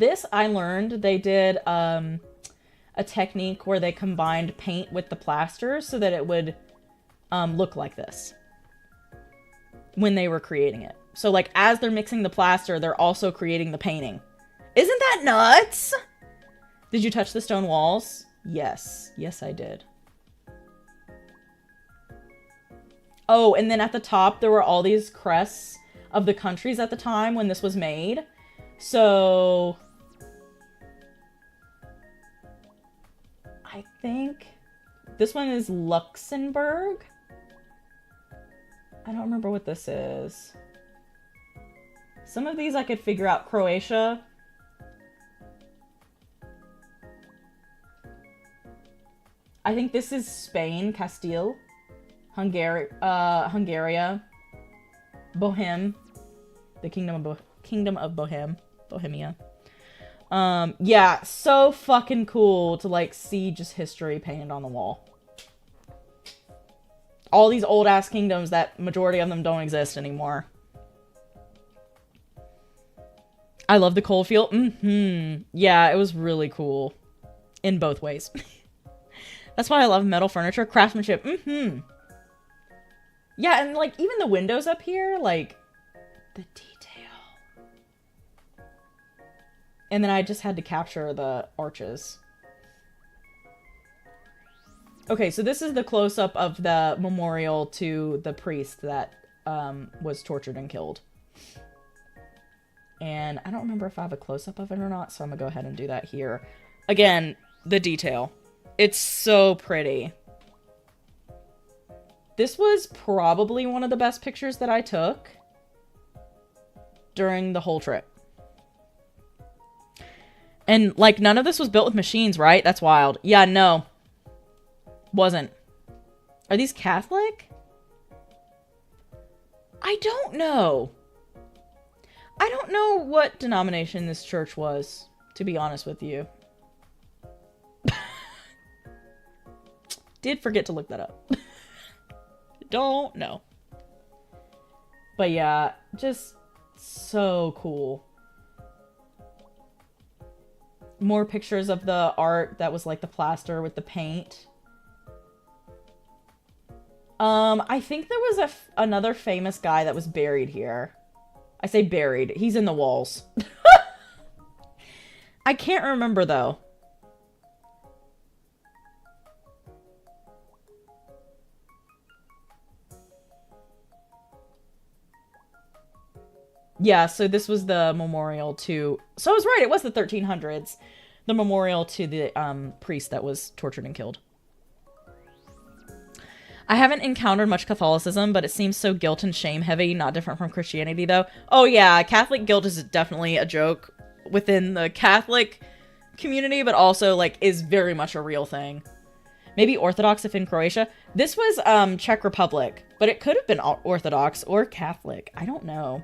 this I learned they did a technique where they combined paint with the plaster so that it would look like this when they were creating it. So like as they're mixing the plaster, they're also creating the painting. Isn't that nuts? Did you touch the stone walls? Yes. Yes, I did. Oh, and then at the top, there were all these crests of the countries at the time when this was made. So I think this one is Luxembourg. I don't remember what this is. Some of these I could figure out. Croatia. I think this is Spain, Castile. Hungaria. Bohem. The Kingdom of Bohemia. Yeah, so fucking cool to like see just history painted on the wall. All these old ass kingdoms that majority of them don't exist anymore. I love the coal field. Yeah, it was really cool. In both ways. That's why I love metal furniture. Craftsmanship. Yeah, and like even the windows up here, like the detail. And then I just had to capture the arches. Okay, so this is the close-up of the memorial to the priest that was tortured and killed. And I don't remember if I have a close-up of it or not, so I'm gonna go ahead and do that here. Again, the detail. It's so pretty. This was probably one of the best pictures that I took during the whole trip. And, like, none of this was built with machines, right? That's wild. Yeah, no. Wasn't. Are these Catholic? I don't know. I don't know what denomination this church was, to be honest with you. Did forget to look that up. Don't know. But yeah, just so cool. More pictures of the art that was like the plaster with the paint. I think there was another famous guy that was buried here. I say buried. He's in the walls. I can't remember though. Yeah, so this was the memorial to... So I was right, it was the 1300s. The memorial to the priest that was tortured and killed. I haven't encountered much Catholicism, but it seems so guilt and shame heavy, not different from Christianity though. Oh yeah, Catholic guilt is definitely a joke within the Catholic community, but also like is very much a real thing. Maybe Orthodox if in Croatia. This was Czech Republic, but it could have been Orthodox or Catholic. I don't know.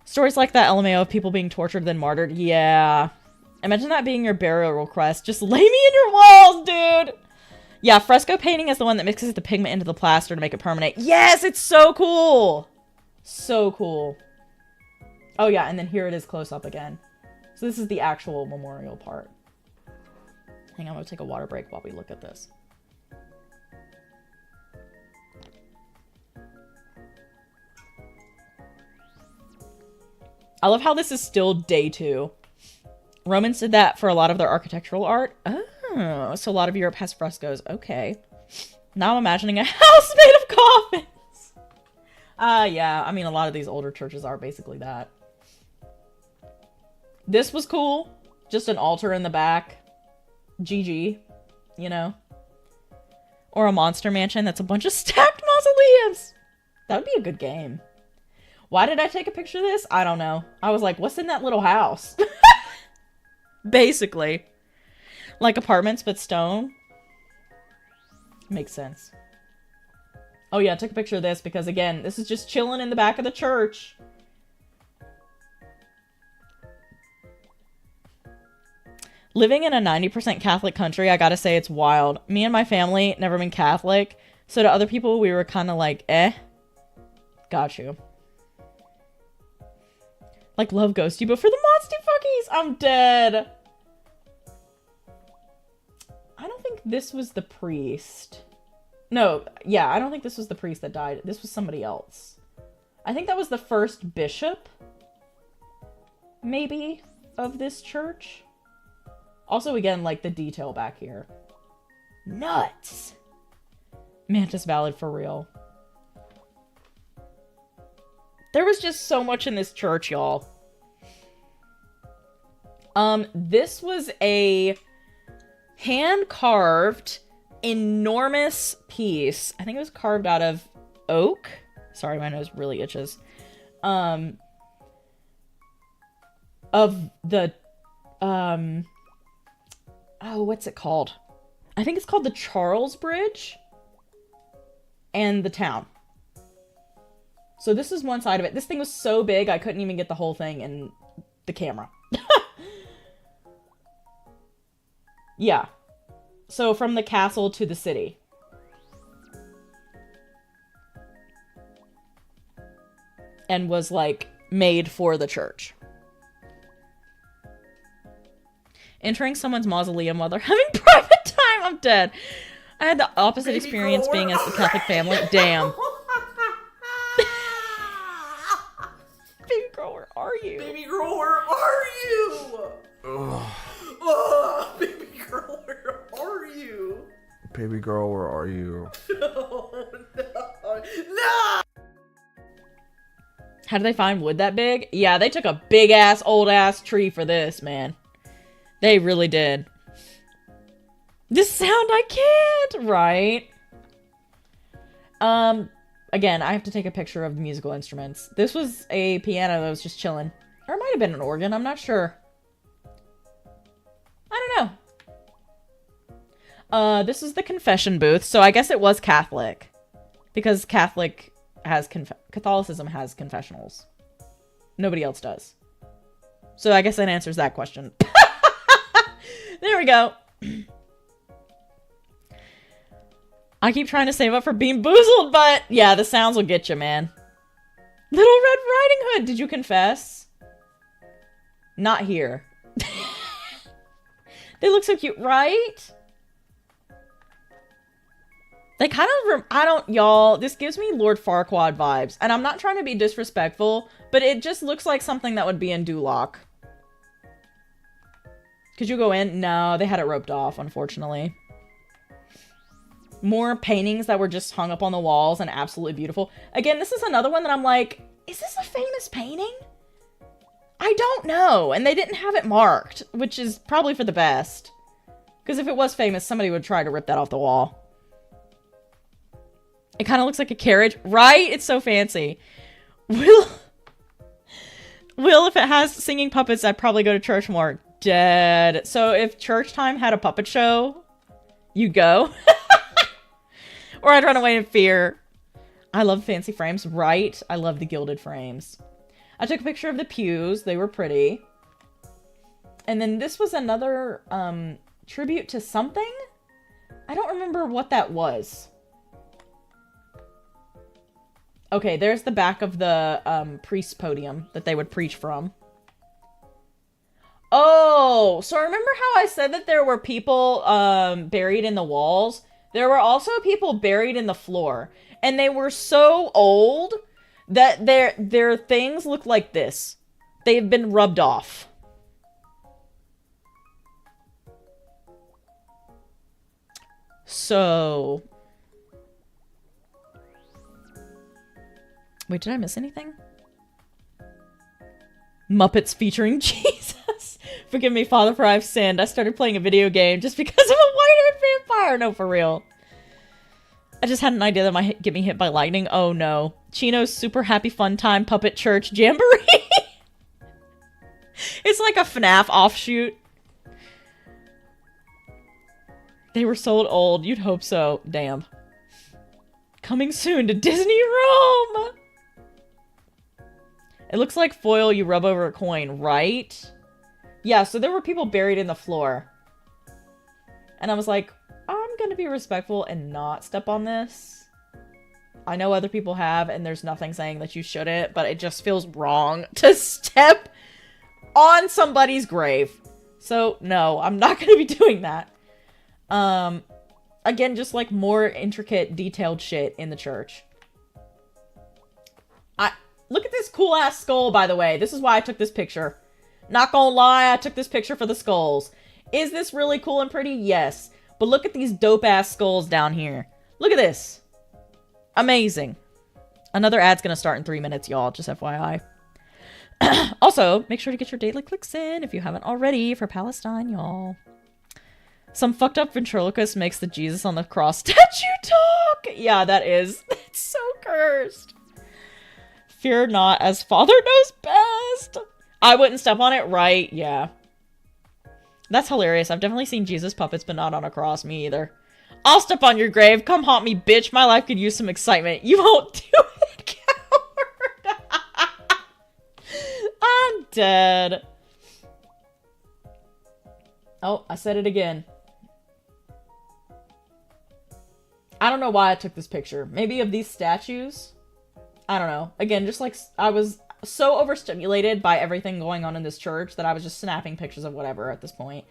Stories like that, LMAO, of people being tortured then martyred. Yeah. Imagine that being your burial request. Just lay me in your walls, dude. Yeah, fresco painting is the one that mixes the pigment into the plaster to make it permanent. Yes, it's so cool. So cool. Oh yeah, and then here it is close up again. So this is the actual memorial part. Hang on, I'm gonna take a water break while we look at this. I love how this is still day 2. Romans did that for a lot of their architectural art. Oh, so a lot of Europe has frescoes. Okay. Now I'm imagining a house made of coffins. Yeah, I mean, a lot of these older churches are basically that. This was cool. Just an altar in the back. GG, you know? Or a monster mansion that's a bunch of stacked mausoleums. That would be a good game. Why did I take a picture of this? I don't know. I was like, what's in that little house? Basically. Like apartments, but stone. Makes sense. Oh yeah, I took a picture of this because, again, this is just chilling in the back of the church. Living in a 90% Catholic country, I gotta say it's wild. Me and my family never been Catholic, so to other people, we were kind of like, eh. Got you. Like Love Ghosty, but for the Monster Fuckies! I'm dead! I don't think this was the priest. No, yeah, I don't think this was the priest that died. This was somebody else. I think that was the first bishop, maybe, of this church. Also, again, like, the detail back here. Nuts! Mantis Ballad for real. There was just so much in this church, y'all. This was a hand-carved, enormous piece. I think it was carved out of oak. Sorry, my nose really itches. Of the, oh, what's it called? I think it's called the Charles Bridge and the town. So this is one side of it. This thing was so big, I couldn't even get the whole thing in the camera. Yeah. So from the castle to the city. And was, like, made for the church. Entering someone's mausoleum while they're having private time. I'm dead. I had the opposite experience being as a Catholic family. Damn. Baby girl, where are you? Baby girl, where are you? Oh, baby girl, where are you? Baby girl, where are you? Oh, no. No! How did they find wood that big? Yeah, they took a big-ass, old-ass tree for this, man. They really did. This sound I can't, right? Again, I have to take a picture of the musical instruments. This was a piano that was just chilling. Or it might have been an organ, I'm not sure. I don't know. This is the confession booth, so I guess it was Catholic. Because Catholicism has confessionals. Nobody else does. So I guess that answers that question. There we go. I keep trying to save up for Bean Boozled, but yeah, the sounds will get you, man. Little Red Riding Hood, did you confess? Not here. They look so cute, right? They kind of, y'all, this gives me Lord Farquaad vibes. And I'm not trying to be disrespectful, but it just looks like something that would be in Duloc. Could you go in? No, they had it roped off, unfortunately. More paintings that were just hung up on the walls and absolutely beautiful. Again, this is another one that I'm like, is this a famous painting? I don't know. And they didn't have it marked, which is probably for the best. Because if it was famous, somebody would try to rip that off the wall. It kind of looks like a carriage, right? It's so fancy. Will, if it has singing puppets, I'd probably go to church more. Dead. So if church time had a puppet show, you go. Or I'd run away in fear. I love fancy frames, right? I love the gilded frames. I took a picture of the pews. They were pretty. And then this was another tribute to something. I don't remember what that was. Okay, there's the back of the priest's podium that they would preach from. Oh, so remember how I said that there were people buried in the walls? There were also people buried in the floor. And they were so old that their things look like this. They've been rubbed off. So... Wait, did I miss anything? Muppets featuring Jesus. Forgive me, Father, for I've sinned. I started playing a video game just because of a white-haired vampire. No, for real. I just had an idea that might get me hit by lightning. Oh, no. Chino's Super Happy Fun Time Puppet Church Jamboree. It's like a FNAF offshoot. They were sold old. You'd hope so. Damn. Coming soon to Disney Rome. It looks like foil you rub over a coin, right? Yeah, so there were people buried in the floor. And I was like, I'm gonna be respectful and not step on this. I know other people have, and there's nothing saying that you shouldn't, but it just feels wrong to step on somebody's grave. So, no, I'm not going to be doing that. Again, just like more intricate, detailed shit in the church. Look at this cool ass skull, by the way. This is why I took this picture. Not gonna lie, I took this picture for the skulls. Is this really cool and pretty? Yes. But look at these dope ass skulls down here. Look at this. Amazing. Another ad's gonna start in 3 minutes, y'all. Just FYI. Also, make sure to get your daily clicks in if you haven't already for Palestine, y'all. Some fucked up ventriloquist makes the Jesus on the cross statue talk. Yeah, that is. That's so cursed. Fear not, as Father knows best. I wouldn't step on it, right? Yeah. That's hilarious. I've definitely seen Jesus puppets, but not on a cross. Me either. I'll step on your grave. Come haunt me, bitch. My life could use some excitement. You won't do it, coward. I'm dead. Oh, I said it again. I don't know why I took this picture. Maybe of these statues? I don't know. Again, just like I was so overstimulated by everything going on in this church that I was just snapping pictures of whatever at this point.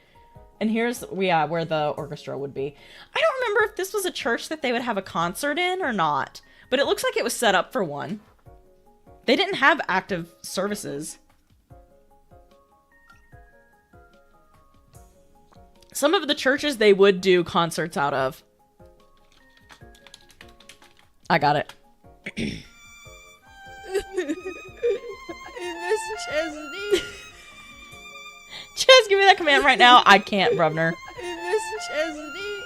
And here's, yeah, where the orchestra would be. I don't remember if this was a church that they would have a concert in or not, but it looks like it was set up for one. They didn't have active services. Some of the churches they would do concerts out of. I got it. I miss Chesney. Ches, give me that command right now. I can't, Brevner. I miss Chesney.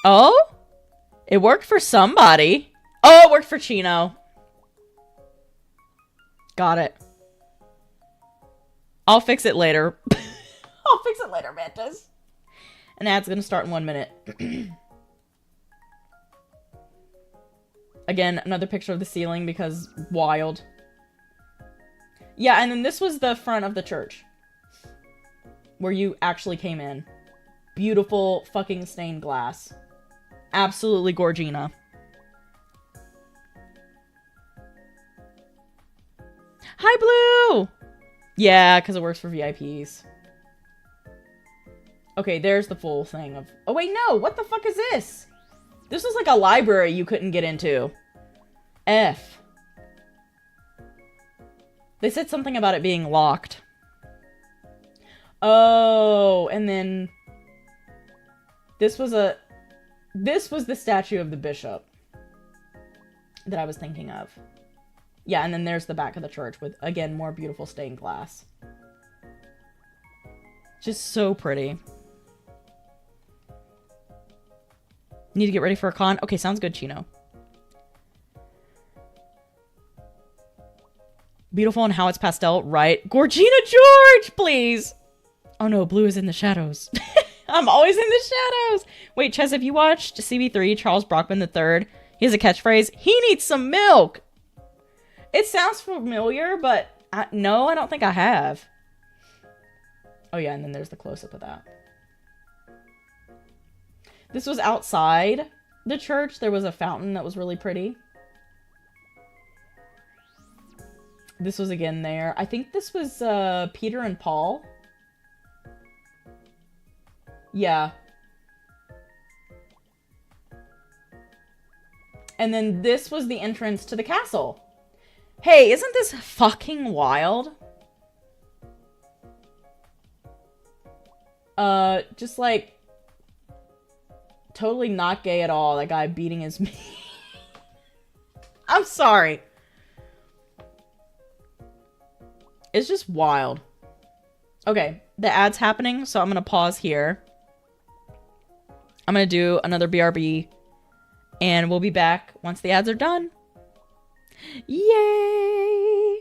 Oh? It worked for somebody. Oh, it worked for Chino. Got it. I'll fix it later. I'll fix it later, Mantis. An ad's gonna start in 1 minute. Again, another picture of the ceiling because wild. Yeah, and then this was the front of the church. Where you actually came in. Beautiful fucking stained glass. Absolutely gorgina. Hi, Blue! Yeah, because it works for VIPs. Okay, there's the full thing of... Oh, wait, no! What the fuck is this? This was like a library you couldn't get into. F. They said something about it being locked. Oh, and then... This was the statue of the bishop that I was thinking of. Yeah, and then there's the back of the church with, again, more beautiful stained glass. Just so pretty. Need to get ready for a con? Okay, sounds good, Chino. Beautiful and how it's pastel, right? Gorgina George, please! Oh no, Blue is in the shadows. I'm always in the shadows! Wait, Ches, have you watched CB3, Charles Brockman III? He has a catchphrase, he needs some milk! It sounds familiar, but no, I don't think I have. Oh yeah, and then there's the close-up of that. This was outside the church. There was a fountain that was really pretty. This was again there. I think this was Peter and Paul. Yeah. And then this was the entrance to the castle. Hey, isn't this fucking wild? Just like... Totally not gay at all. That guy beating his meat. I'm sorry. It's just wild. Okay, the ad's happening, so I'm gonna pause here. I'm gonna do another BRB, and we'll be back once the ads are done. Yay!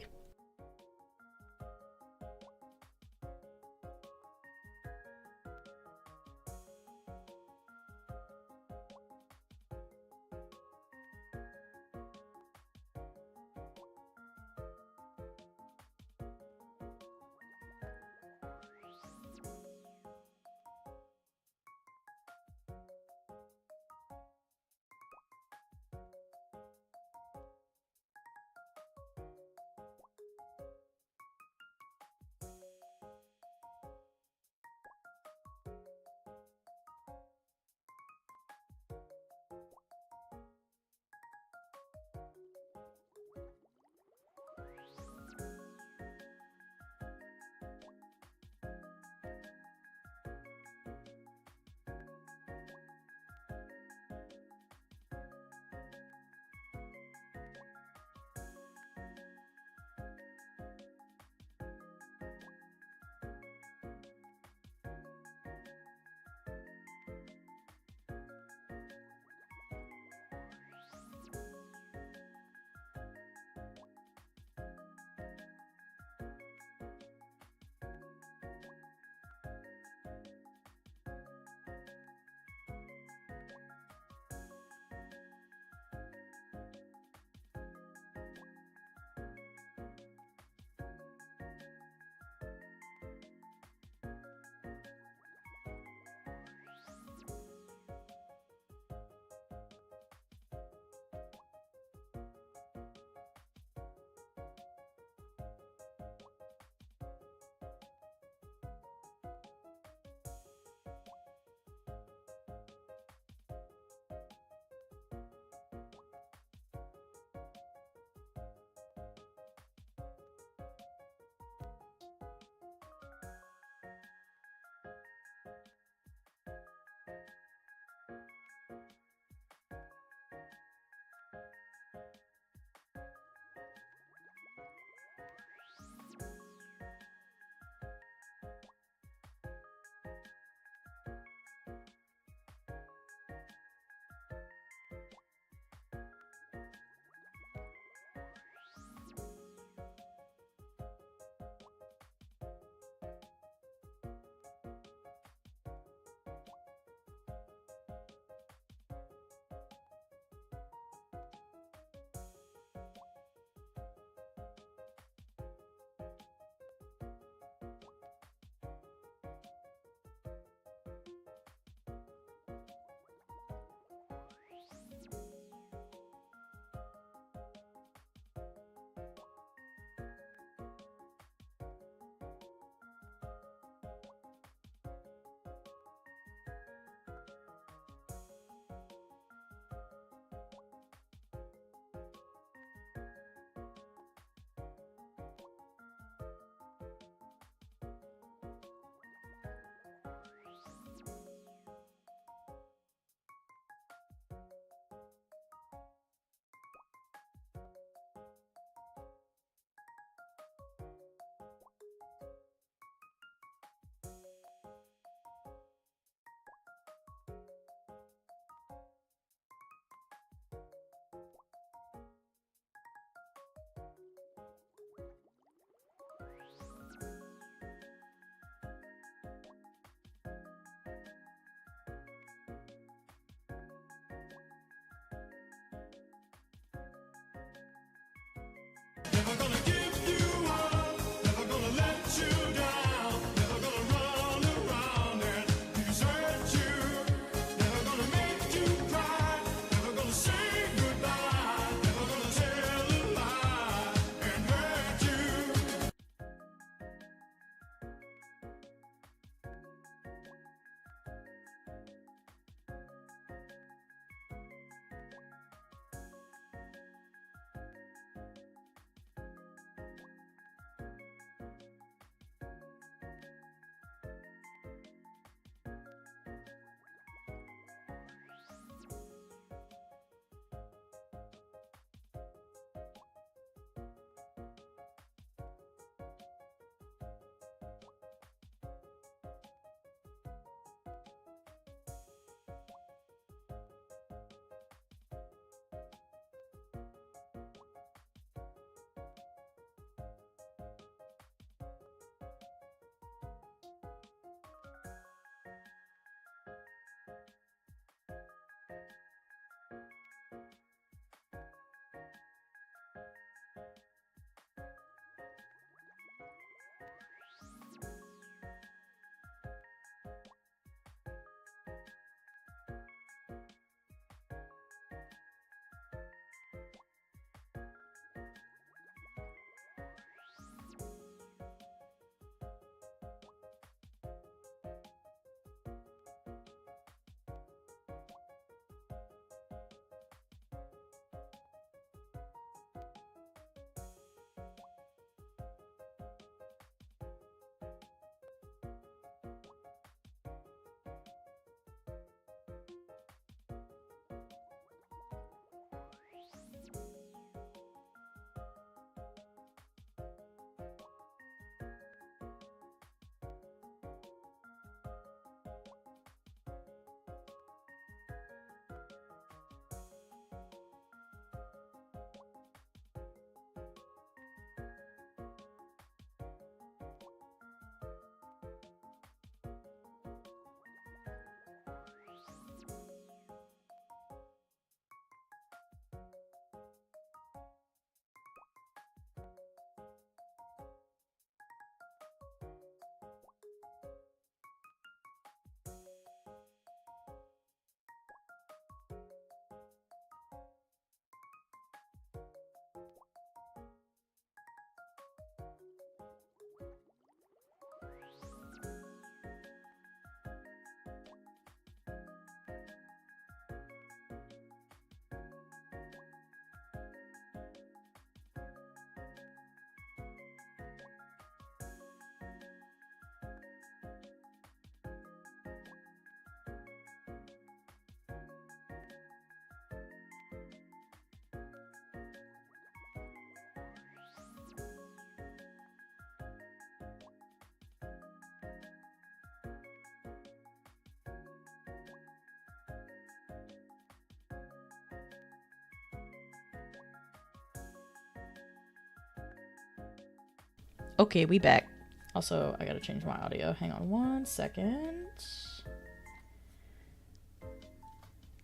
Okay, we back. Also, I gotta change my audio. Hang on 1 second.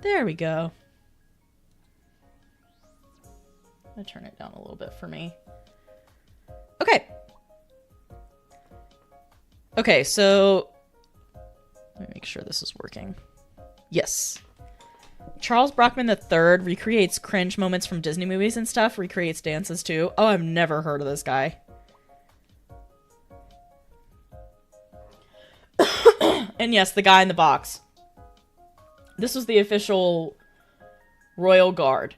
There we go. I'm gonna turn it down a little bit for me. Okay. Okay, so let me make sure this is working. Yes. Charles Brockman III recreates cringe moments from Disney movies and stuff, recreates dances too. Oh, I've never heard of this guy. And yes, the guy in the box. This was the official Royal Guard.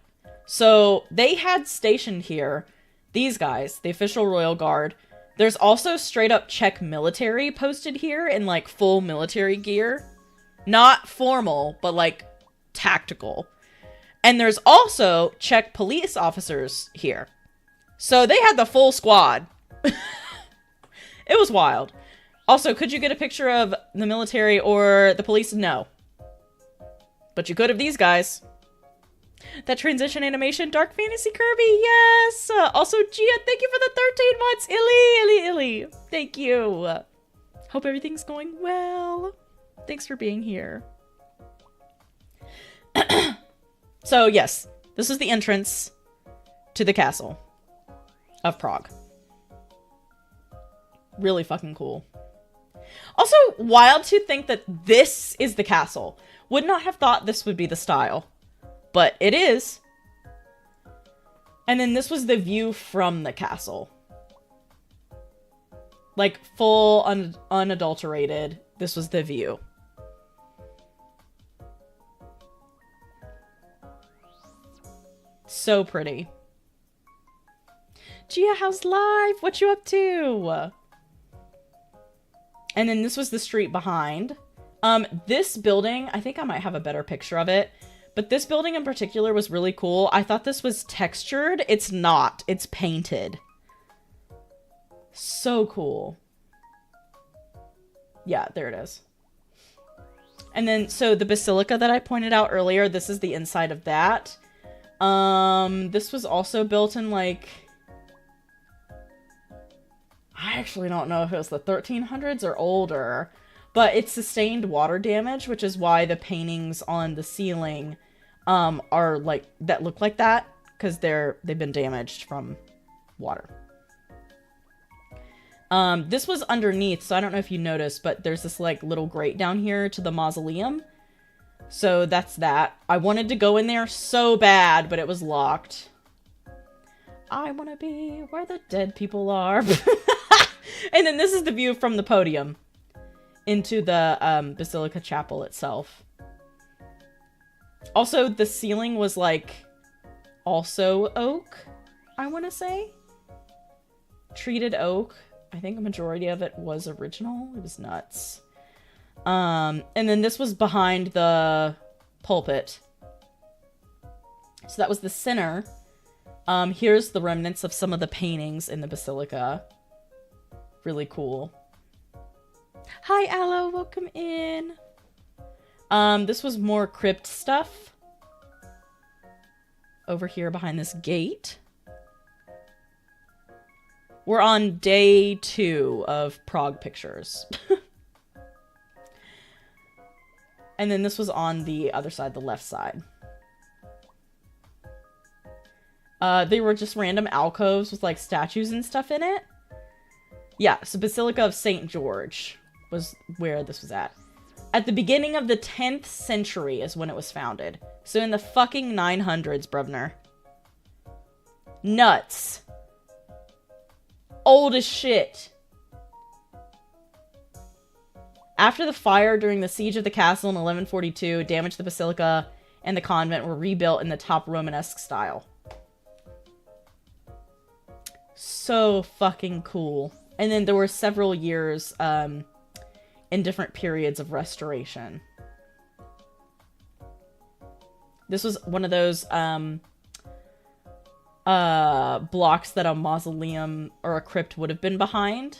So they had stationed here, these guys, the official Royal Guard. There's also straight up Czech military posted here in like full military gear. Not formal, but like tactical. And there's also Czech police officers here. So they had the full squad. It was wild. Also, could you get a picture of the military or the police? No. But you could have these guys. That transition animation, Dark Fantasy Kirby, yes! Also, Gia, thank you for the 13 months! Illy. Thank you. Hope everything's going well. Thanks for being here. So, yes. This is the entrance to the castle of Prague. Really fucking cool. Also, wild to think that this is the castle. Would not have thought this would be the style. But it is. And then this was the view from the castle. Like, full, unadulterated. This was the view. So pretty. Gia, how's life? What you up to? And then this was the street behind. This building, I think I might have a better picture of it. But this building in particular was really cool. I thought this was textured. It's not. It's painted. So cool. Yeah, there it is. And then, so the basilica that I pointed out earlier, this is the inside of that. This was also built in, like... I actually don't know if it was the 1300s or older. But it sustained water damage, which is why the paintings on the ceiling are like that look like that, because they've been damaged from water. This was underneath, so I don't know if you noticed, but there's this like little grate down here to the mausoleum. So that's that. I wanted to go in there so bad, but it was locked. I want to be where the dead people are. And then this is the view from the podium into the Basilica Chapel itself. Also, the ceiling was like also oak, I want to say. Treated oak. I think a majority of it was original. It was nuts. And then this was behind the pulpit. So that was the center. Here's the remnants of some of the paintings in the basilica. Really cool. Hi, Aloe. Welcome in. This was more crypt stuff. Over here behind this gate. We're on day 2 of Prague pictures. And then this was on the other side, the left side. They were just random alcoves with like statues and stuff in it. Yeah, so Basilica of St. George was where this was at. At the beginning of the 10th century is when it was founded. So in the fucking 900s, bruvner. Nuts. Old as shit. After the fire during the siege of the castle in 1142, damaged the basilica and the convent were rebuilt in the top Romanesque style. So fucking cool. And then there were several years in different periods of restoration. This was one of those blocks that a mausoleum or a crypt would have been behind.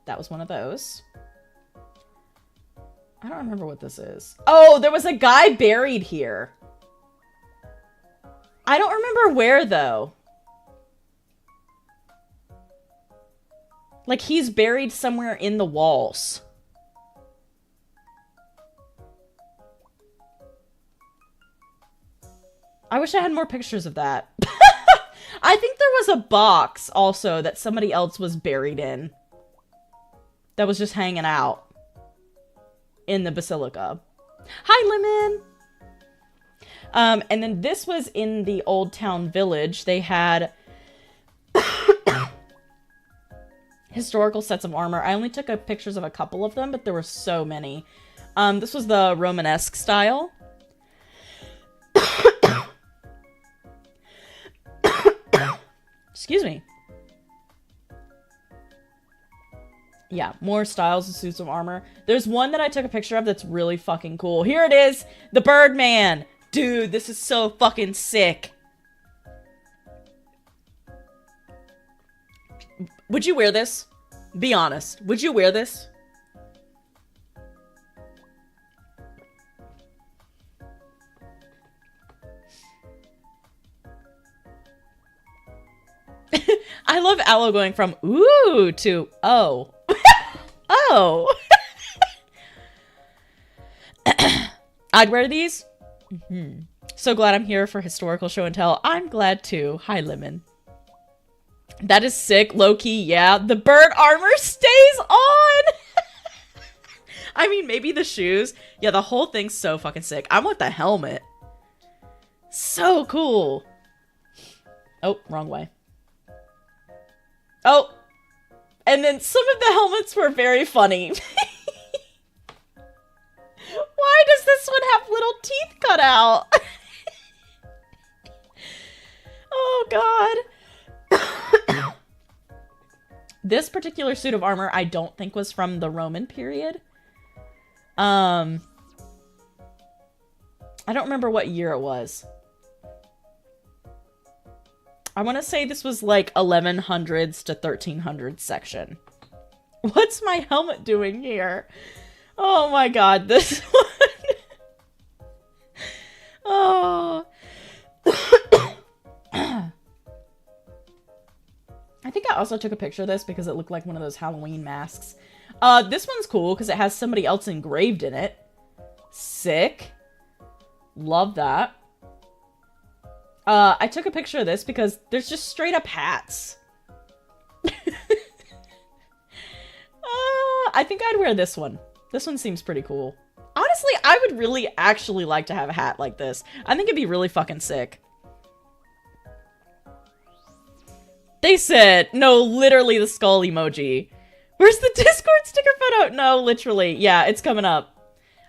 That was one of those. I don't remember what this is. Oh, there was a guy buried here. I don't remember where, though. Like, he's buried somewhere in the walls. I wish I had more pictures of that. I think there was a box also that somebody else was buried in. That was just hanging out in the basilica. Hi, Lemon! And then this was in the Old Town Village. They had historical sets of armor. I only took pictures of a couple of them, but there were so many. This was the Romanesque style. Excuse me. Yeah, more styles of suits of armor. There's one that I took a picture of that's really fucking cool. Here it is! The Birdman! Dude, this is so fucking sick. Would you wear this? Be honest. Would you wear this? I love Aloe going from ooh to oh. Oh. I'd wear these. So glad I'm here for historical show and tell. I'm glad too. Hi, Lemon. That is sick. Low-key, yeah. The bird armor stays on. I mean, maybe the shoes. Yeah, the whole thing's so fucking sick. I want the helmet. So cool. Oh, wrong way. Oh. And then some of the helmets were very funny. Why does this one have little teeth cut out? Oh, God. This particular suit of armor, I don't think was from the Roman period. I don't remember what year it was. I want to say this was like 1100s to 1300s section. What's my helmet doing here? Oh my God, this one. Oh. I think I also took a picture of this because it looked like one of those Halloween masks. This one's cool because it has somebody else engraved in it. Sick. Love that. I took a picture of this because there's just straight up hats. I think I'd wear this one. This one seems pretty cool. Honestly, I would really actually like to have a hat like this. I think it'd be really fucking sick. They said, no, literally the skull emoji. Where's the Discord sticker photo? No, literally. Yeah, it's coming up.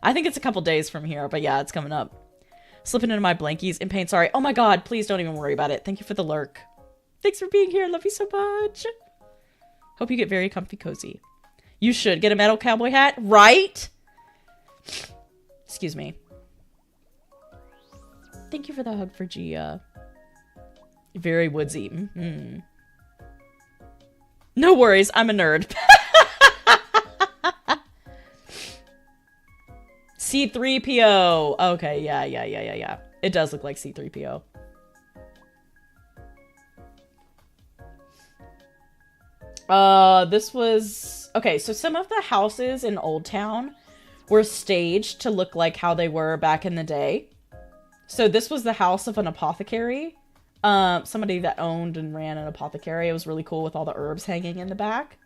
I think it's a couple days from here, but yeah, it's coming up. Slipping into my blankies in pain. Sorry. Oh my God, please don't even worry about it. Thank you for the lurk. Thanks for being here. Love you so much. Hope you get very comfy cozy. You should get a metal cowboy hat, right? Excuse me. Thank you for the hug for Gia. Very woodsy. No worries, I'm a nerd. C3PO. Okay, yeah. It does look like C3PO. This was... Okay, so some of the houses in Old Town were staged to look like how they were back in the day. So this was the house of an apothecary. Somebody that owned and ran an apothecary. It was really cool with all the herbs hanging in the back.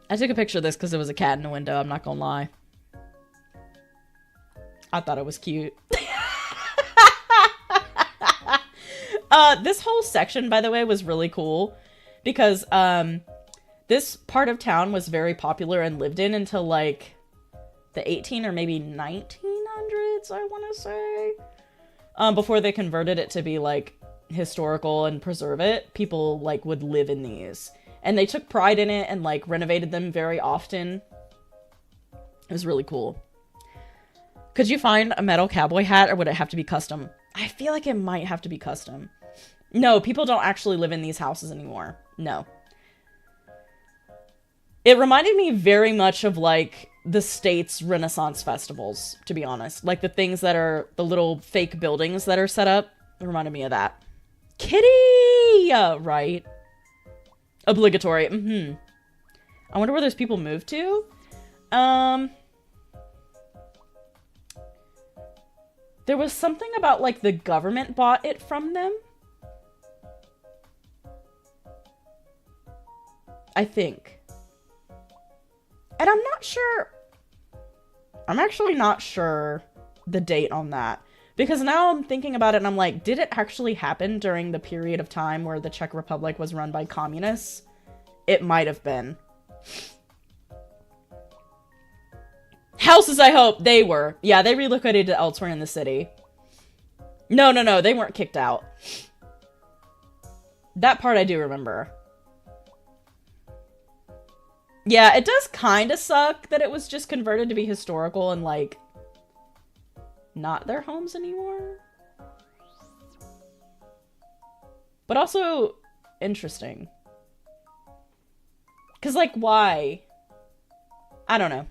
I took a picture of this because there was a cat in the window, I'm not gonna lie. I thought it was cute. This whole section, by the way, was really cool because this part of town was very popular and lived in until like the 18 or maybe 1900s, I want to say. Before they converted it to be like historical and preserve it, people like would live in these. And they took pride in it and like renovated them very often. It was really cool. Could you find a metal cowboy hat or would it have to be custom? I feel like it might have to be custom. No, people don't actually live in these houses anymore. No. It reminded me very much of like the States Renaissance festivals, to be honest. Like the things that are the little fake buildings that are set up. It reminded me of that. Kitty! Right. Obligatory. I wonder where those people moved to. There was something about, like, the government bought it from them. I think. And I'm not sure. I'm actually not sure the date on that. Because now I'm thinking about it and I'm like, did it actually happen during the period of time where the Czech Republic was run by communists? It might have been. Houses, I hope. They were. Yeah, they relocated to elsewhere in the city. No, they weren't kicked out. That part I do remember. Yeah, it does kind of suck that it was just converted to be historical and, like, not their homes anymore. But also interesting. Because, like, why? I don't know.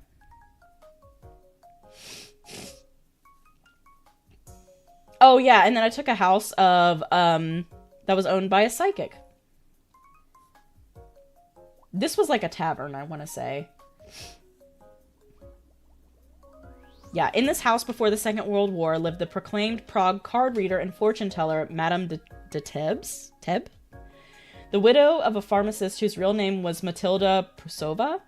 Oh, yeah, and then I took a house of, that was owned by a psychic. This was like a tavern, I want to say. Yeah, in this house before the Second World War lived the proclaimed Prague card reader and fortune teller, Madame de Teb? The widow of a pharmacist whose real name was Matilda Prusova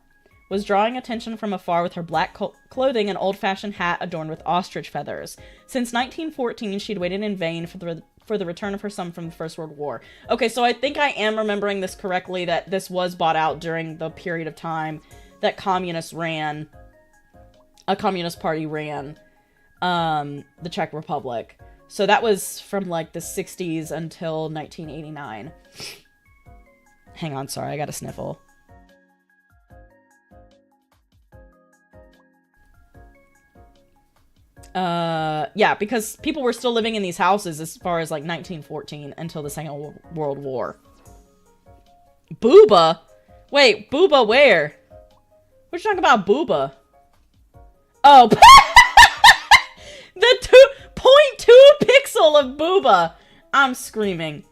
was drawing attention from afar with her black clothing and old-fashioned hat adorned with ostrich feathers. Since 1914, she'd waited in vain for the return of her son from the First World War. Okay, so I think I am remembering this correctly, that this was bought out during the period of time that a communist party ran the Czech Republic. So that was from, like, the 60s until 1989. Hang on, sorry, I got a sniffle. Yeah, because people were still living in these houses as far as, like, 1914 until the Second World War. Booba? Wait, Booba where? What you talking about, Booba? Oh, the 2.2 pixel of Booba. I'm screaming.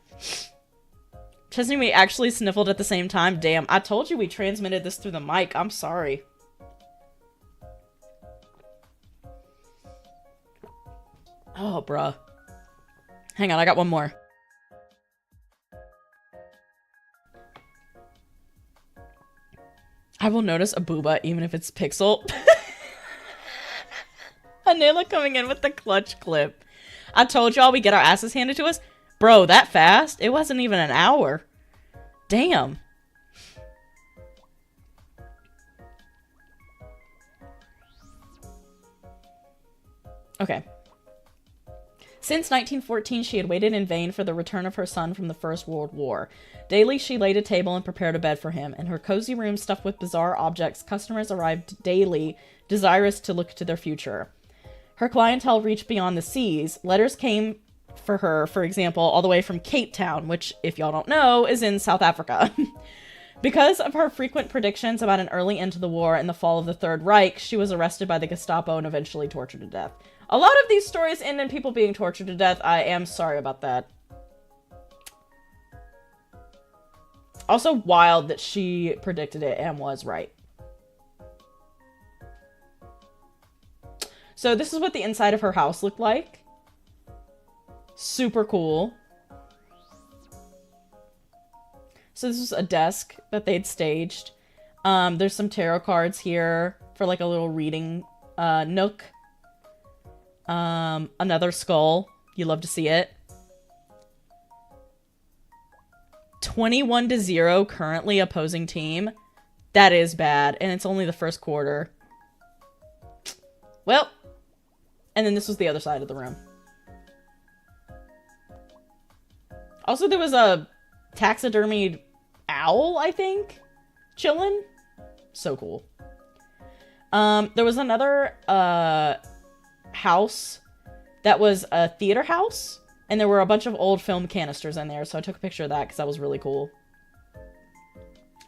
Chesney, we actually sniffled at the same time. Damn, I told you we transmitted this through the mic. I'm sorry. Oh, bruh. Hang on, I got one more. I will notice a booba even if it's pixel. Anela coming in with the clutch clip. I told y'all we get our asses handed to us. Bro, that fast? It wasn't even an hour. Damn. Okay. Since 1914, she had waited in vain for the return of her son from the First World War. Daily, she laid a table and prepared a bed for him. In her cozy room stuffed with bizarre objects, customers arrived daily, desirous to look to their future. Her clientele reached beyond the seas. Letters came for her, for example, all the way from Cape Town, which, if y'all don't know, is in South Africa. Because of her frequent predictions about an early end to the war and the fall of the Third Reich, she was arrested by the Gestapo and eventually tortured to death. A lot of these stories end in people being tortured to death. I am sorry about that. Also wild that she predicted it and was right. So this is what the inside of her house looked like. Super cool. So this was a desk that they'd staged. There's some tarot cards here for like a little reading nook. Another skull. You love to see it. 21-0 currently opposing team. That is bad. And it's only the first quarter. Well. And then this was the other side of the room. Also, there was a taxidermied owl, I think, chilling. So cool. There was another house that was a theater house, and there were a bunch of old film canisters in there, so I took a picture of that because that was really cool.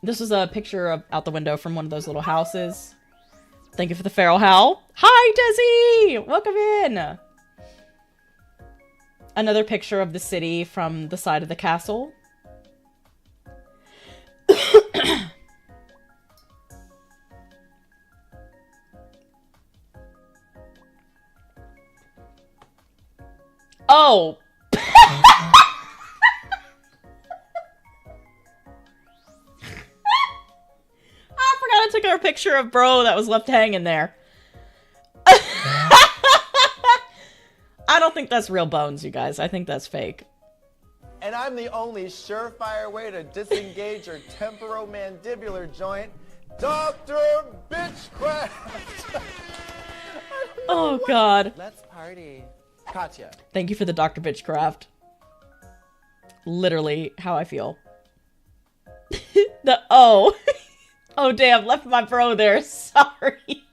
This was a picture of out the window from one of those little houses. Thank you for the feral howl. Hi, Desi! Welcome in! Another picture of the city from the side of the castle. Oh! I forgot I took a picture of bro that was left hanging there. I don't think that's real bones, you guys. I think that's fake. And I'm the only surefire way to disengage your temporomandibular joint, Dr. Bitchcraft. Oh, God. Let's party. Katya. Thank you for the Dr. Bitchcraft. Literally how I feel. Oh. Oh, damn. Left my bro there. Sorry.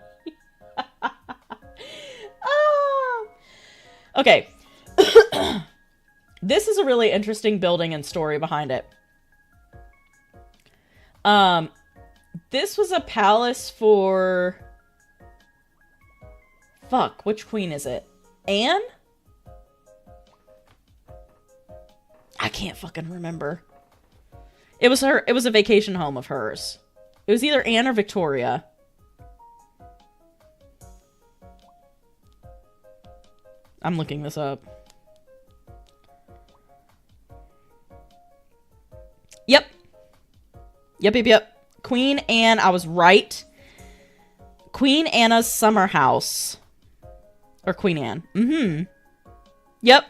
Oh. Okay. This is a really interesting building and story behind it. This was a palace for... Fuck, which queen is it? Anne? I can't fucking remember. It was a vacation home of hers. It was either Anne or Victoria. I'm looking this up. Yep. Yep. Queen Anne, I was right. Queen Anna's summer house. Or Queen Anne. Mm-hmm. Yep.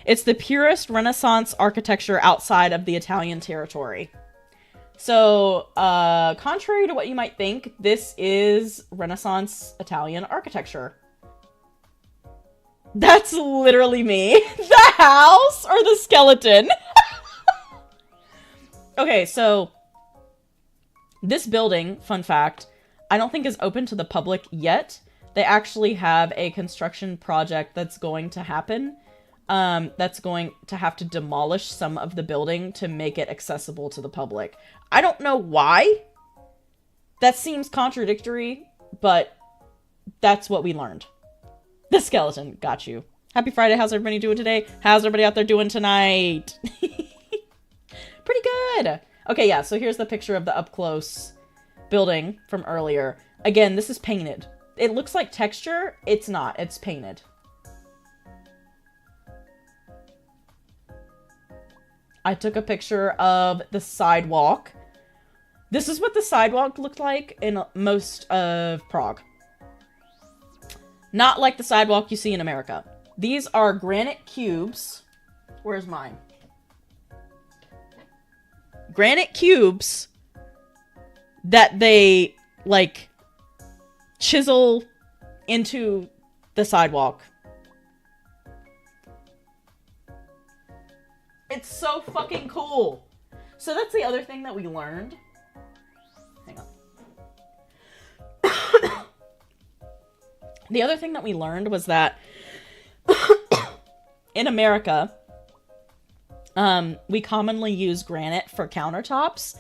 It's the purest Renaissance architecture outside of the Italian territory. So, contrary to what you might think, this is Renaissance Italian architecture. That's literally me. The house or the skeleton? Okay, so this building, fun fact, I don't think is open to the public yet. They actually have a construction project that's going to happen. That's going to have to demolish some of the building to make it accessible to the public. I don't know why. That seems contradictory, but that's what we learned. The skeleton. Got you. Happy Friday. How's everybody doing today? How's everybody out there doing tonight? Pretty good. Okay, yeah, so here's the picture of the up-close building from earlier. Again, this is painted. It looks like texture. It's not. It's painted. I took a picture of the sidewalk. This is what the sidewalk looked like in most of Prague. Not like the sidewalk you see in America. These are granite cubes. Where's mine? Granite cubes that they, like, chisel into the sidewalk. It's so fucking cool. So that's the other thing that we learned. Hang on. The other thing that we learned was that in America, we commonly use granite for countertops.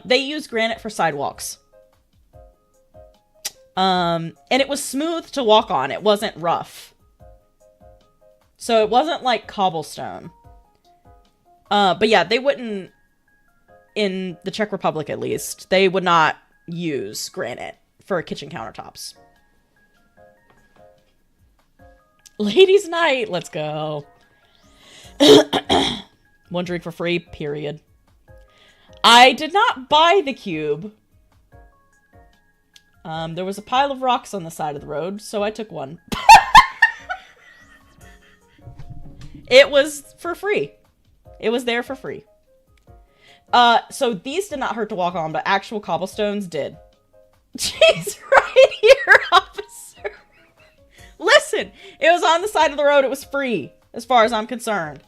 They use granite for sidewalks. And it was smooth to walk on. It wasn't rough. So it wasn't like cobblestone. But yeah, they wouldn't, in the Czech Republic at least, they would not use granite for kitchen countertops. Ladies' night, let's go. One drink for free, period. I did not buy the cube. There was a pile of rocks on the side of the road, so I took one. It was for free. It was there for free. So these did not hurt to walk on, but actual cobblestones did. She's right here, officer. Listen, it was on the side of the road. It was free, as far as I'm concerned.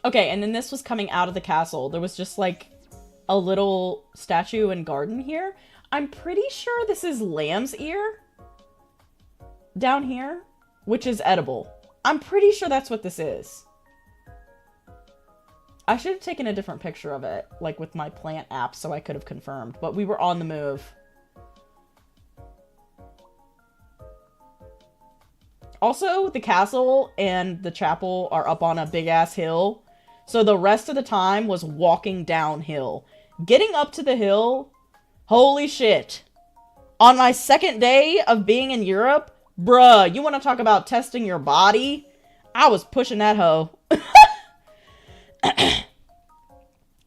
Okay, and then this was coming out of the castle. There was just like a little statue and garden here. I'm pretty sure this is lamb's ear down here, which is edible. I'm pretty sure that's what this is. I should have taken a different picture of it, like with my plant app, so I could have confirmed, but we were on the move. Also, the castle and the chapel are up on a big-ass hill. So the rest of the time was walking downhill. Getting up to the hill, holy shit. On my second day of being in Europe, bruh, you want to talk about testing your body? I was pushing that hoe.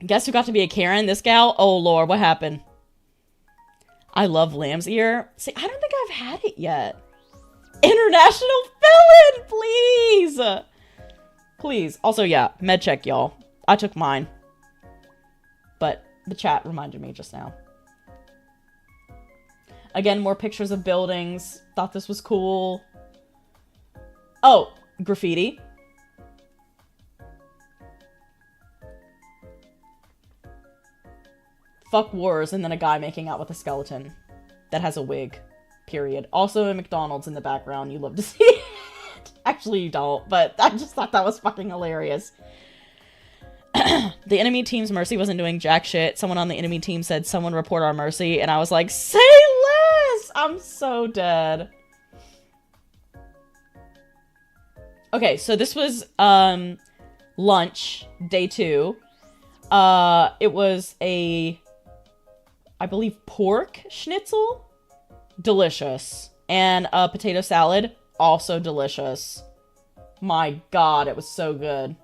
Guess who got to be a Karen? This gal? Oh lord, what happened? I love lamb's ear. See, I don't think I've had it yet. International felon, please! Please. Also, yeah, med check, y'all. I took mine. But the chat reminded me just now. Again, more pictures of buildings. Thought this was cool. Oh, graffiti. Fuck wars, and then a guy making out with a skeleton that has a wig. Period. Also a McDonald's in the background. You love to see it. Actually, you don't, but I just thought that was fucking hilarious. The enemy team's mercy wasn't doing jack shit. Someone on the enemy team said, someone report our mercy, and I was like, say less! I'm so dead. Okay, so this was, lunch, day 2. It was a, I believe, pork schnitzel? Delicious. And a potato salad, also delicious. My god, it was so good.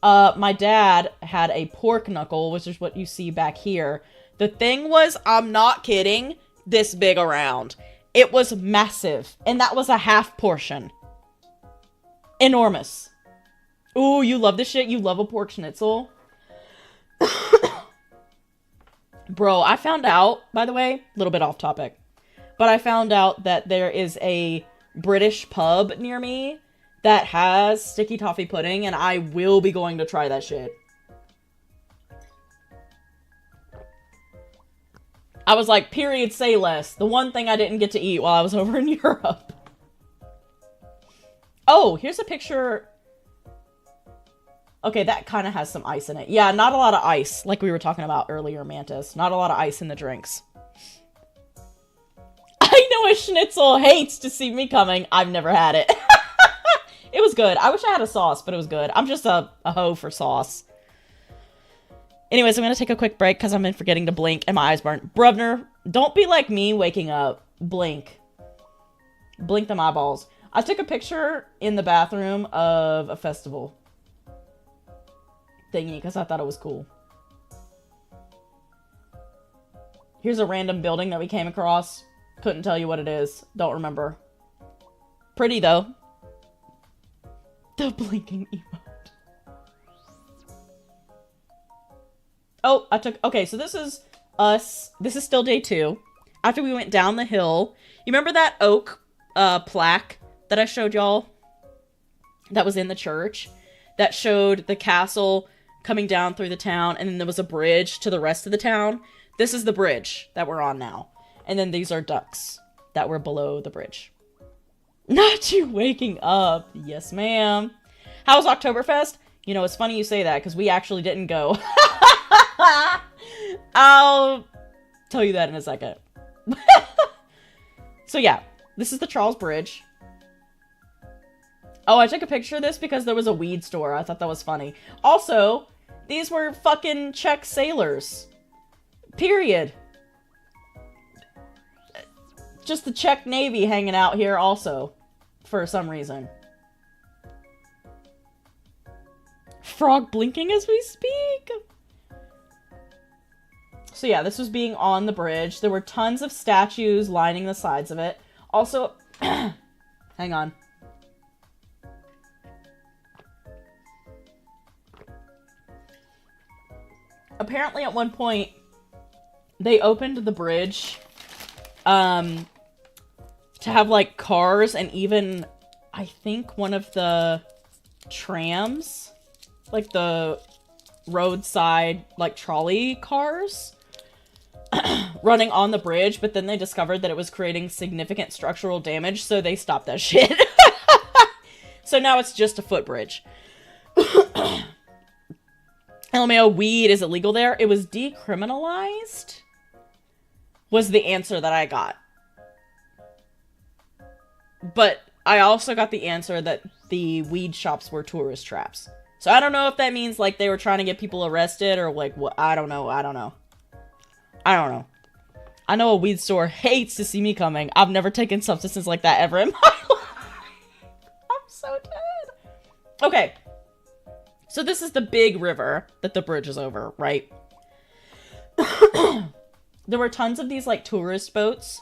My dad had a pork knuckle, which is what you see back here. The thing was, I'm not kidding, this big around. It was massive, and that was a half portion. Enormous. Ooh, you love this shit? You love a pork schnitzel? Bro, I found out, by the way, a little bit off topic, but I found out that there is a British pub near me that has sticky toffee pudding, and I will be going to try that shit. I was like, period, say less. The one thing I didn't get to eat while I was over in Europe. Oh, here's a picture. Okay, that kind of has some ice in it. Yeah, not a lot of ice, like we were talking about earlier, Mantis. Not a lot of ice in the drinks. I know a schnitzel hates to see me coming. I've never had it. It was good. I wish I had a sauce, but it was good. I'm just a hoe for sauce. Anyways, I'm going to take a quick break because I've been forgetting to blink and my eyes burnt. Bruvner, don't be like me waking up. Blink. Blink them eyeballs. I took a picture in the bathroom of a festival thingy because I thought it was cool. Here's a random building that we came across. Couldn't tell you what it is. Don't remember. Pretty though. The blinking emote. Oh, okay, so this is us. This is still day 2. After we went down the hill. You remember that oak plaque that I showed y'all? That was in the church? That showed the castle coming down through the town, and then there was a bridge to the rest of the town. This is the bridge that we're on now. And then these are ducks that were below the bridge. Not you waking up. Yes, ma'am. How was Oktoberfest? You know, it's funny you say that, because we actually didn't go. I'll tell you that in a second. So yeah, this is the Charles Bridge. Oh, I took a picture of this because there was a weed store. I thought that was funny. Also, these were fucking Czech sailors. Period. Just the Czech Navy hanging out here also. For some reason. Frog blinking as we speak. So yeah, this was being on the bridge. There were tons of statues lining the sides of it. Also, hang on. Apparently at one point, they opened the bridge to have like cars and even, I think, one of the trams, like the roadside like trolley cars running on the bridge, but then they discovered that it was creating significant structural damage, so they stopped that shit. So now it's just a footbridge. LMAO, weed is illegal there. It was decriminalized, was the answer that I got. But I also got the answer that the weed shops were tourist traps. So I don't know if that means, like, they were trying to get people arrested or, like, what. I don't know. I know a weed store hates to see me coming. I've never taken substances like that ever in my life. I'm so dead. Okay. So this is the big river that the bridge is over, right? There were tons of these, like, tourist boats.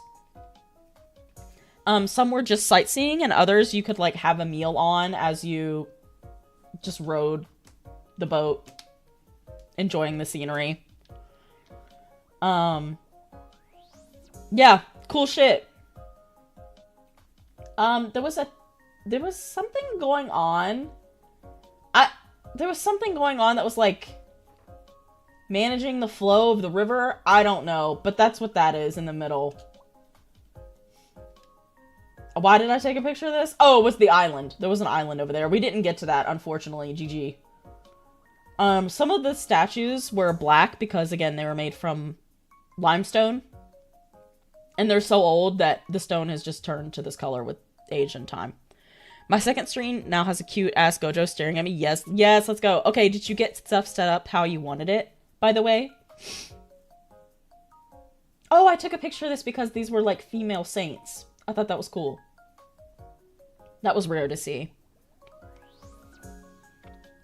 Some were just sightseeing, and others you could, like, have a meal on as you just rode the boat, enjoying the scenery. Yeah, cool shit. There was something going on. There was something going on that was, like, managing the flow of the river. I don't know, but that's what that is in the middle. Why did I take a picture of this? Oh, it was the island. There was an island over there. We didn't get to that, unfortunately. GG. Some of the statues were black because, again, they were made from limestone. And they're so old that the stone has just turned to this color with age and time. My second screen now has a cute-ass Gojo staring at me. Yes, yes, let's go. Okay, did you get stuff set up how you wanted it, by the way? Oh, I took a picture of this because these were, like, female saints. I thought that was cool. That was rare to see.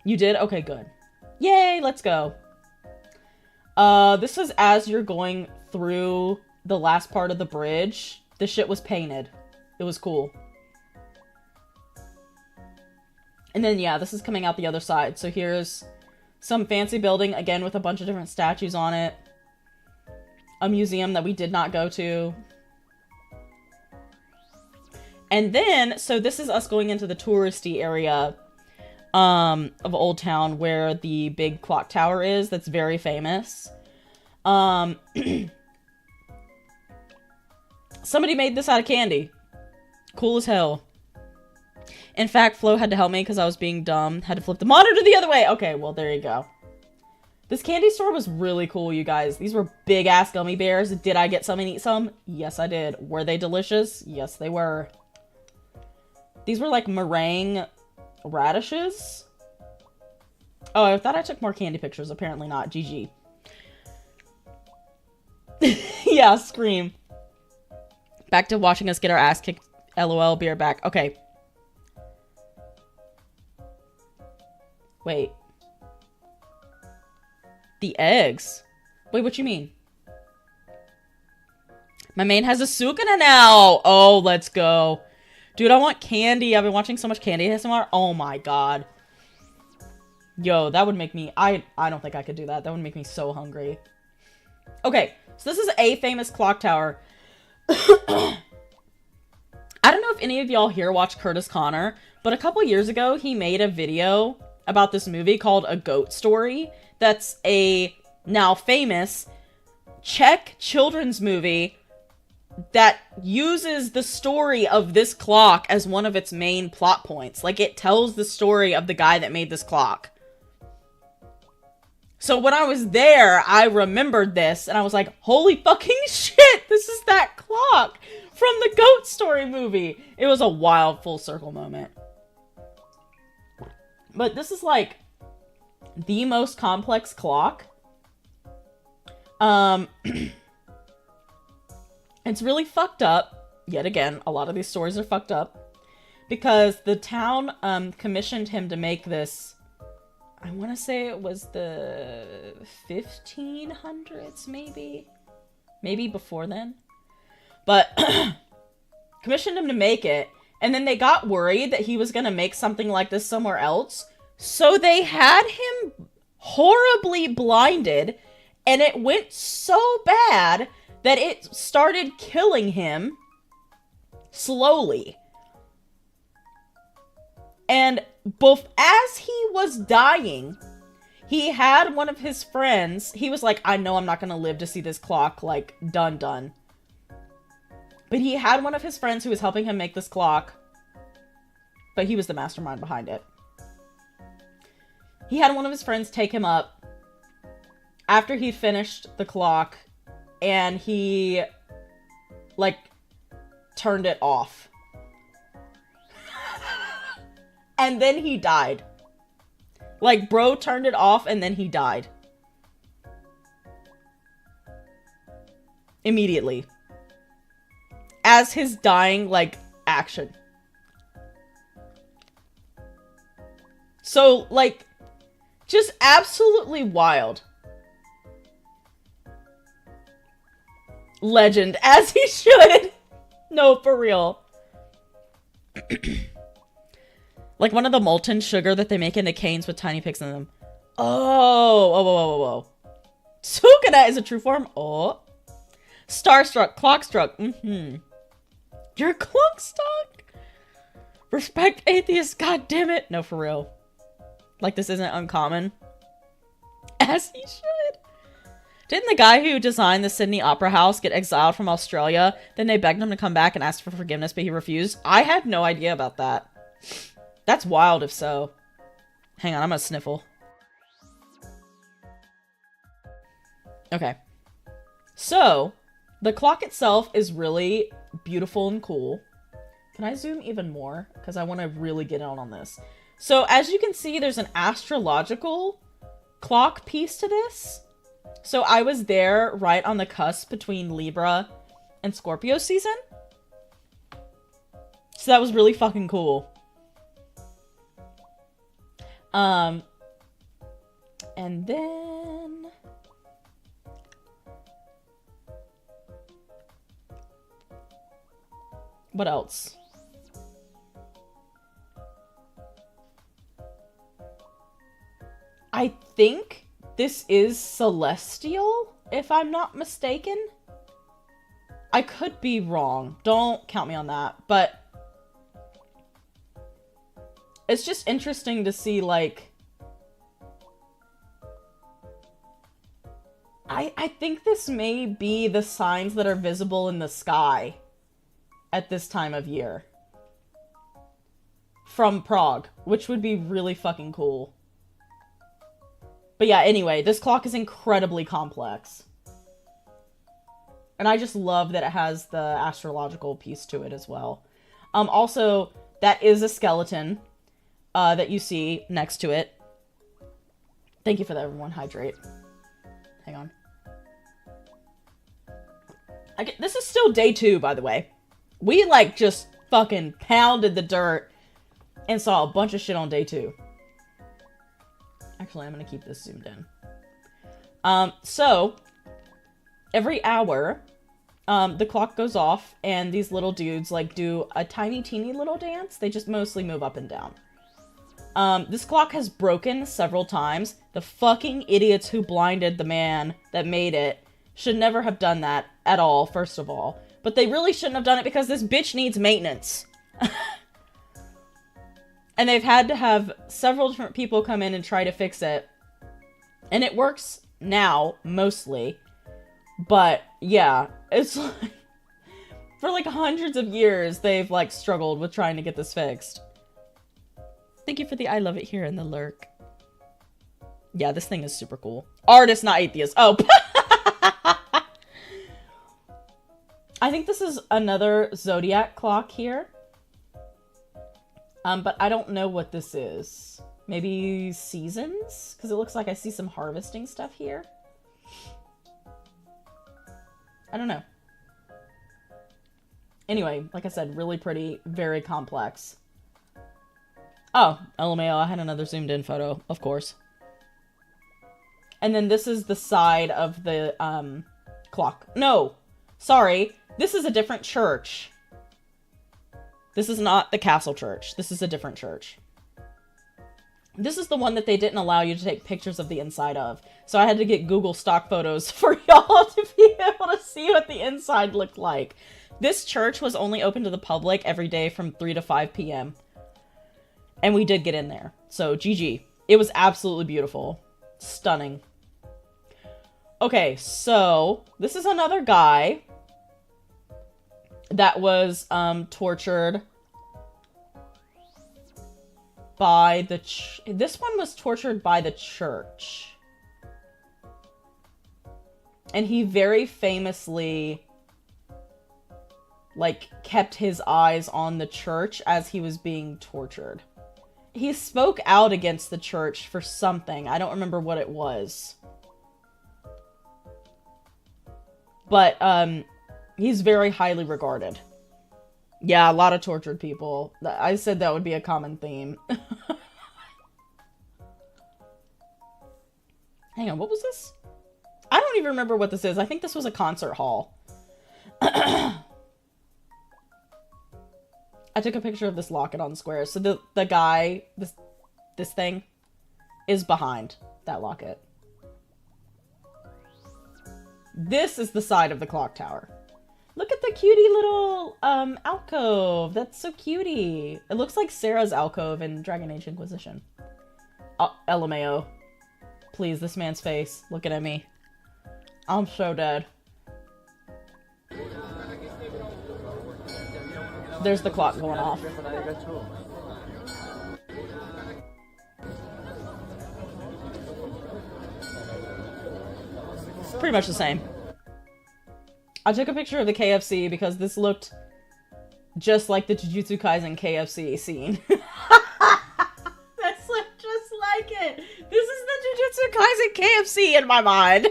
You did? Okay, good. Yay, let's go. This is as you're going through the last part of the bridge. The shit was painted. It was cool. And then, yeah, this is coming out the other side. So here's some fancy building, again, with a bunch of different statues on it. A museum that we did not go to. And then, so this is us going into the touristy area of Old Town where the big clock tower is. That's very famous. Somebody made this out of candy. Cool as hell. In fact, Flo had to help me because I was being dumb. Had to flip the monitor the other way. Okay, well, there you go. This candy store was really cool, you guys. These were big-ass gummy bears. Did I get some and eat some? Yes, I did. Were they delicious? Yes, they were. These were like meringue radishes. Oh, I thought I took more candy pictures. Apparently not. GG. Yeah, scream. Back to watching us get our ass kicked. LOL, be right back. Okay. Wait. The eggs? Wait, what you mean? My main has a Sukuna now! Oh, let's go. Dude, I want candy. I've been watching so much candy ASMR. Oh my god. Yo, that would make me... I don't think I could do that. That would make me so hungry. Okay, so this is a famous clock tower. I don't know if any of y'all here watch Curtis Connor, but a couple years ago, he made a video about this movie called A Goat Story. That's a now famous Czech children's movie that uses the story of this clock as one of its main plot points. Like, it tells the story of the guy that made this clock. So when I was there, I remembered this, and I was like, holy fucking shit, this is that clock from the Goat Story movie. It was a wild full circle moment. But this is, like, the most complex clock. It's really fucked up. Yet again, a lot of these stories are fucked up. Because the town commissioned him to make this... I want to say it was the 1500s, maybe? Maybe before then? But commissioned him to make it. And then they got worried that he was going to make something like this somewhere else. So they had him horribly blinded. And it went so bad that it started killing him slowly. And both as he was dying, he had one of his friends. He was like, I know I'm not going to live to see this clock, like, done. But he had one of his friends who was helping him make this clock. But he was the mastermind behind it. He had one of his friends take him up after he finished the clock. And he, like, turned it off. And then he died. Like, bro turned it off and then he died. Immediately. As his dying, like, action. So, like, just absolutely wild. Legend, as he should. No, for real. Like one of the molten sugar that they make into canes with tiny pigs in them. Oh. Sukuna is a true form. Oh. Starstruck, clockstruck. You're clockstruck. Respect atheists, god damn it. No, for real. Like this isn't uncommon. As he should. Didn't the guy who designed the Sydney Opera House get exiled from Australia? Then they begged him to come back and asked for forgiveness, but he refused? I had no idea about that. That's wild if so. Hang on, I'm gonna sniffle. Okay. So, the clock itself is really beautiful and cool. Can I zoom even more? Because I want to really get in on this. So, as you can see, there's an astrological clock piece to this. So, I was there right on the cusp between Libra and Scorpio season. So, that was really fucking cool. And then what else? I think this is celestial, if I'm not mistaken. I could be wrong. Don't count me on that, but it's just interesting to see, like, I think this may be the signs that are visible in the sky at this time of year. From Prague, which would be really fucking cool. But yeah, anyway, this clock is incredibly complex. And I just love that it has the astrological piece to it as well. Also, that is a skeleton that you see next to it. Thank you for that, everyone. Hydrate. Hang on. This is still day 2, by the way. We, like, just fucking pounded the dirt and saw a bunch of shit on day 2. Actually, I'm gonna keep this zoomed in. So, every hour, the clock goes off, and these little dudes, like, do a tiny, teeny little dance. They just mostly move up and down. This clock has broken several times. The fucking idiots who blinded the man that made it should never have done that at all, first of all. But they really shouldn't have done it because this bitch needs maintenance. And they've had to have several different people come in and try to fix it. And it works now, mostly. But, yeah, it's like, for like hundreds of years, they've like struggled with trying to get this fixed. Thank you for the I love it here and the lurk. Yeah, this thing is super cool. Artist, not atheist. Oh. I think this is another zodiac clock here. But I don't know what this is. Maybe seasons? Because it looks like I see some harvesting stuff here. I don't know. Anyway, like I said, really pretty, very complex. Oh, LMAO, I had another zoomed in photo, of course. And then this is the side of the, clock. No! Sorry, this is a different church. This is not the castle church. This is a different church. This is the one that they didn't allow you to take pictures of the inside of. So I had to get Google stock photos for y'all to be able to see what the inside looked like. This church was only open to the public every day from 3 to 5 p.m. And we did get in there. So GG. It was absolutely beautiful. Stunning. Okay, so this is another guy that was tortured by the this one was tortured by the church. And he very famously like kept his eyes on the church as he was being tortured. he spoke out against the church for something. I don't remember what it was. But, he's very highly regarded. Yeah, a lot of tortured people. I said that would be a common theme. Hang on, what was this? I don't even remember what this is. I think this was a concert hall. I took a picture of this locket on Square. So the guy, this thing, is behind that locket. This is the side of the clock tower. Look at the cutie little alcove. That's so cutie. It looks like Sarah's alcove in Dragon Age Inquisition. LMAO. Please, this man's face. Looking at me. I'm so dead. There's the clock going off. Pretty much the same. I took a picture of the KFC because this looked just like the Jujutsu Kaisen KFC scene. That's like, just like it. This is the Jujutsu Kaisen KFC in my mind.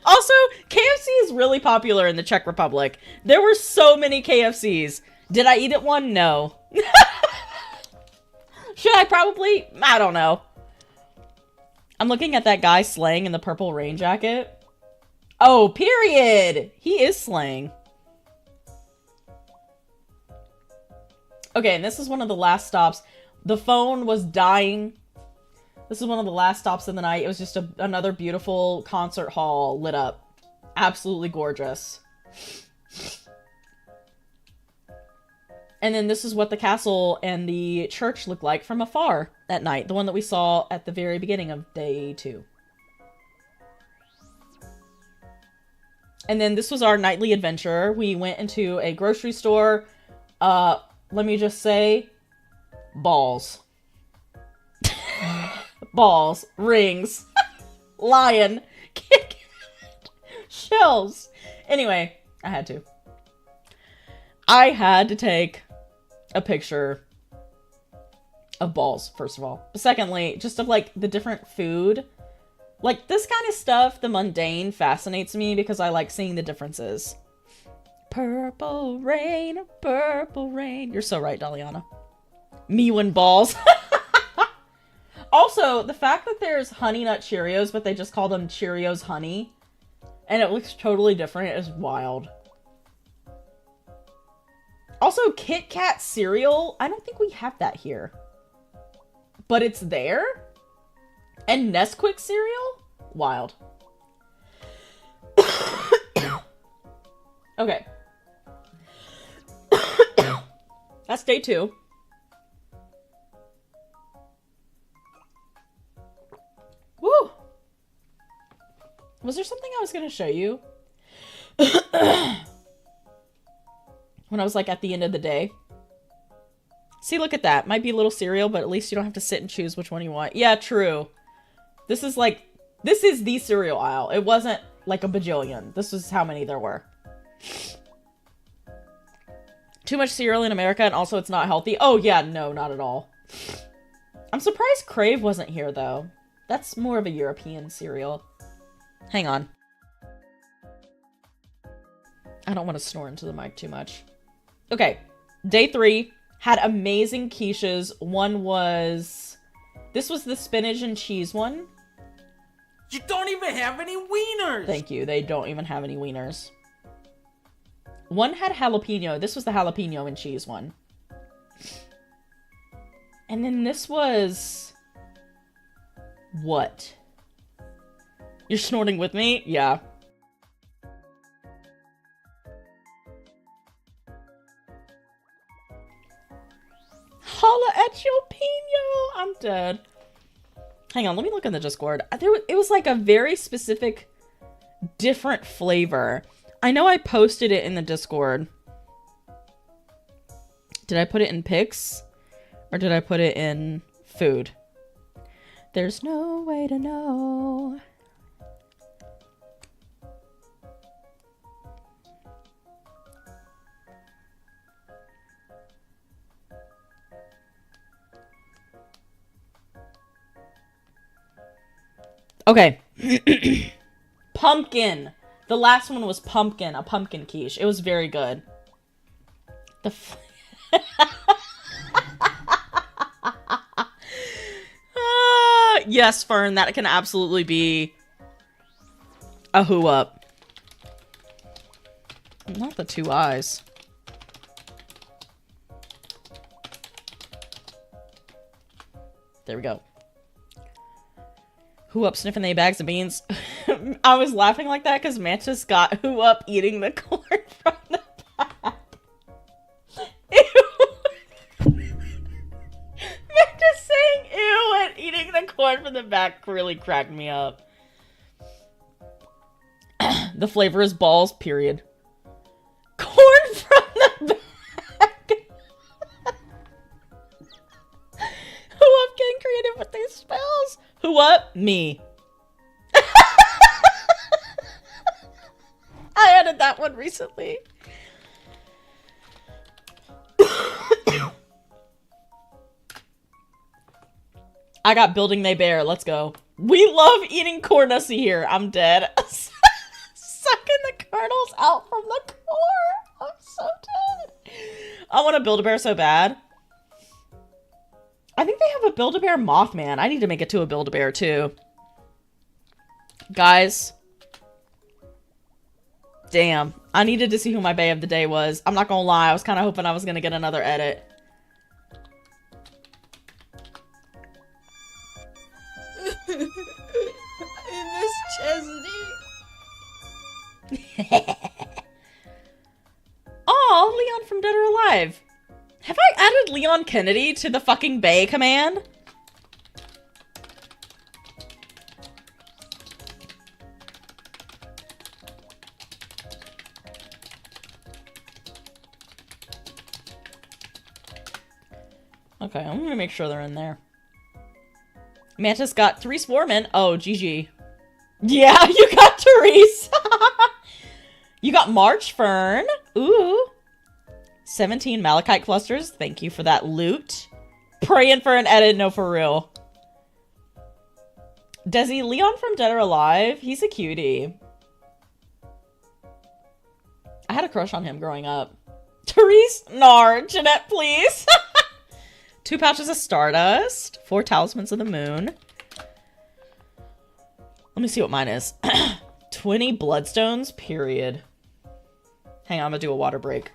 Also, KFC is really popular in the Czech Republic. There were so many KFCs. Did I eat at one? No. Should I probably? I don't know. I'm looking at that guy slaying in the purple rain jacket. Oh, period! He is slaying. Okay, and this is one of the last stops. The phone was dying. This is one of the last stops of the night. It was just another beautiful concert hall lit up. Absolutely gorgeous. And then this is what the castle and the church look like from afar at night. The one that we saw at the very beginning of day 2. And then this was our nightly adventure. We went into a grocery store. Let me just say, balls. Balls, rings, lion, Kit Kat, shells. Anyway, I had to take a picture of balls, first of all. But secondly, just of like the different food. Like this kind of stuff, the mundane fascinates me because I like seeing the differences. Purple rain, purple rain. You're so right, Daliana. Me when balls. Also, the fact that there's Honey Nut Cheerios, but they just call them Cheerios Honey, and it looks totally different, is wild. Also, Kit Kat cereal, I don't think we have that here. But it's there? And Nesquik cereal? Wild. Okay. That's day 2. Woo! Was there something I was going to show you? When I was like at the end of the day. See, look at that. Might be a little cereal, but at least you don't have to sit and choose which one you want. Yeah, true. This is the cereal aisle. It wasn't like a bajillion. This was how many there were. Too much cereal in America, and also it's not healthy. Oh yeah, no, not at all. I'm surprised Crave wasn't here though. That's more of a European cereal. Hang on. I don't want to snore into the mic too much. Okay, day 3 had amazing quiches. One was... This was the spinach and cheese one. You don't even have any wieners! Thank you, they don't even have any wieners. One had jalapeno. This was the jalapeno and cheese one. And then this was... What? You're snorting with me? Yeah. Holla at jalapeno! I'm dead. Hang on, let me look in the Discord. It was like a very specific, different flavor. I know I posted it in the Discord. Did I put it in pics? Or did I put it in food? There's no way to know. Okay. Pumpkin. The last one was pumpkin, a pumpkin quiche. It was very good. Yes, Fern, that can absolutely be a who up. Not the two eyes. There we go. Who up sniffing the bags of beans? I was laughing like that because Mantis got who up eating the corn from the back. Ew. Mantis saying ew and eating the corn from the back really cracked me up. The flavor is balls, period. Corn from the back. Who up getting creative with these spells? Who up? Me. I added that one recently. I got building they bear. Let's go. We love eating corn nussy here. I'm dead. Sucking the kernels out from the core. I'm so dead. I want to build a bear so bad. I think they have a Build-A-Bear Mothman. I need to make it to a Build-A-Bear too. Guys. Damn. I needed to see who my Bae of the Day was. I'm not gonna lie. I was kind of hoping I was gonna get another edit. I miss Chesney. Oh, Leon from Dead or Alive. Have I added Leon Kennedy to the fucking Bae command? Okay, I'm gonna make sure they're in there. Mantis got 3 Sporemen. Oh, GG. Yeah, you got Therese. You got March Fern. Ooh. 17 Malachite clusters. Thank you for that loot. Praying for an edit. No, for real. Desi, Leon from Dead or Alive. He's a cutie. I had a crush on him growing up. Therese? Nar. Jeanette, please. 2 pouches of Stardust. 4 Talismans of the Moon. Let me see what mine is. 20 Bloodstones, period. Hang on, I'm gonna do a water break.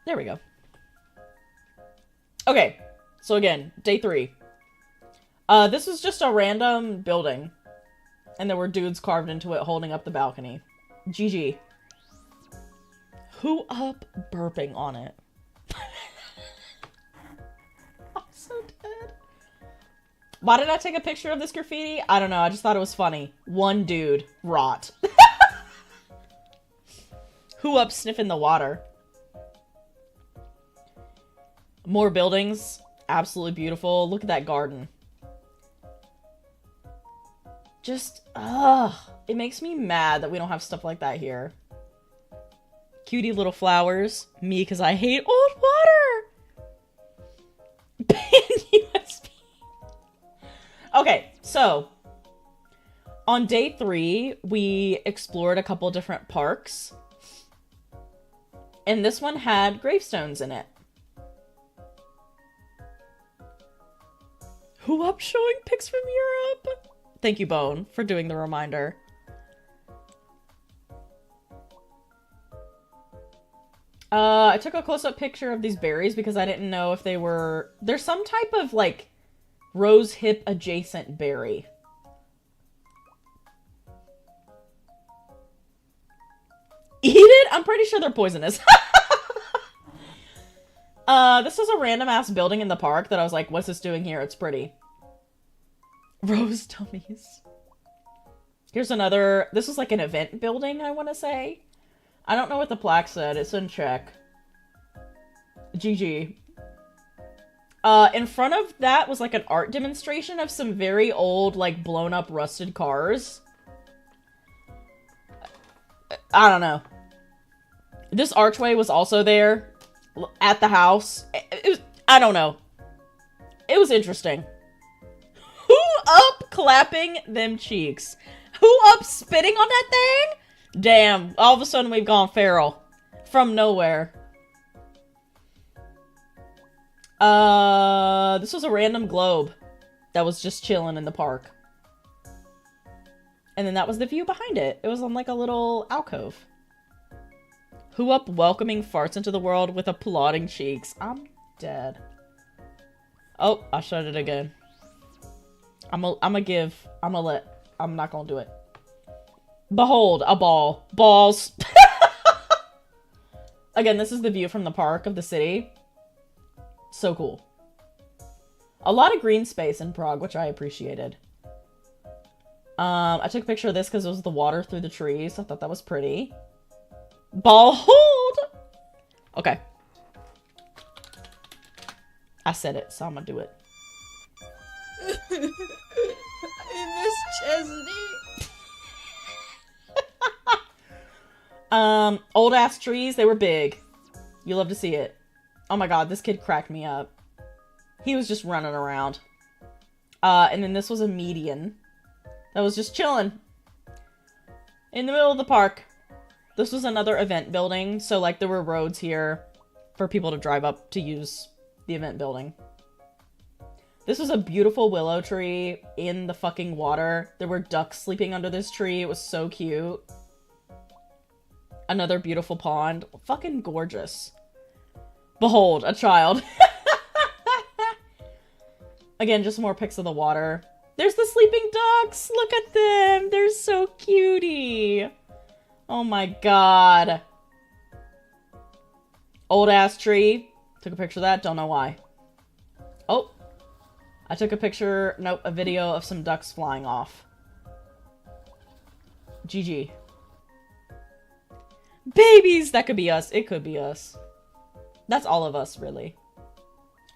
There we go. Okay, so again, day 3. This was just a random building. And there were dudes carved into it holding up the balcony. GG. Who up burping on it? I'm so dead. Why did I take a picture of this graffiti? I don't know, I just thought it was funny. One dude. Rot. Who up sniffing the water? More buildings. Absolutely beautiful. Look at that garden. Just, ugh. It makes me mad that we don't have stuff like that here. Cutie little flowers. Me, because I hate old water. Ban USB. Okay, so. On day 3, we explored a couple different parks. And this one had gravestones in it. Who up showing pics from Europe? Thank you, Bone, for doing the reminder. I took a close-up picture of these berries because I didn't know if they were... There's some type of, like, rose hip adjacent berry. Eat it? I'm pretty sure they're poisonous. This is a random-ass building in the park that I was like, what's this doing here? It's pretty. Rose tummies. Here's another... This is like an event building, I want to say. I don't know what the plaque said. It's in check. GG. In front of that was like an art demonstration of some very old, like, blown-up, rusted cars. I don't know. This archway was also there at the house. It was, I don't know. It was interesting. Who up clapping them cheeks? Who up spitting on that thing? Damn, all of a sudden we've gone feral. From nowhere. This was a random globe that was just chilling in the park. And then that was the view behind it. It was on like a little alcove. Who up welcoming farts into the world with applauding cheeks? I'm dead. Oh, I shut it again. I'm not gonna do it. Behold, a ball. Balls. Again, this is the view from the park of the city. So cool. A lot of green space in Prague, which I appreciated. I took a picture of this because it was the water through the trees. I thought that was pretty. Ball hold! Okay. I said it, so I'm gonna do it. In this Chesney. Old ass trees, they were big. You love to see it. Oh my god, this kid cracked me up. He was just running around. And then this was a median that was just chilling in the middle of the park. This was another event building, so like there were roads here for people to drive up to use the event building. This was a beautiful willow tree in the fucking water. There were ducks sleeping under this tree. It was so cute. Another beautiful pond. Fucking gorgeous. Behold, a child. Again, just more pics of the water. There's the sleeping ducks. Look at them. They're so cutie. Oh my god. Old ass tree. Took a picture of that. Don't know why. Oh. I took a picture, nope, a video of some ducks flying off. GG. Babies! That could be us. It could be us. That's all of us, really.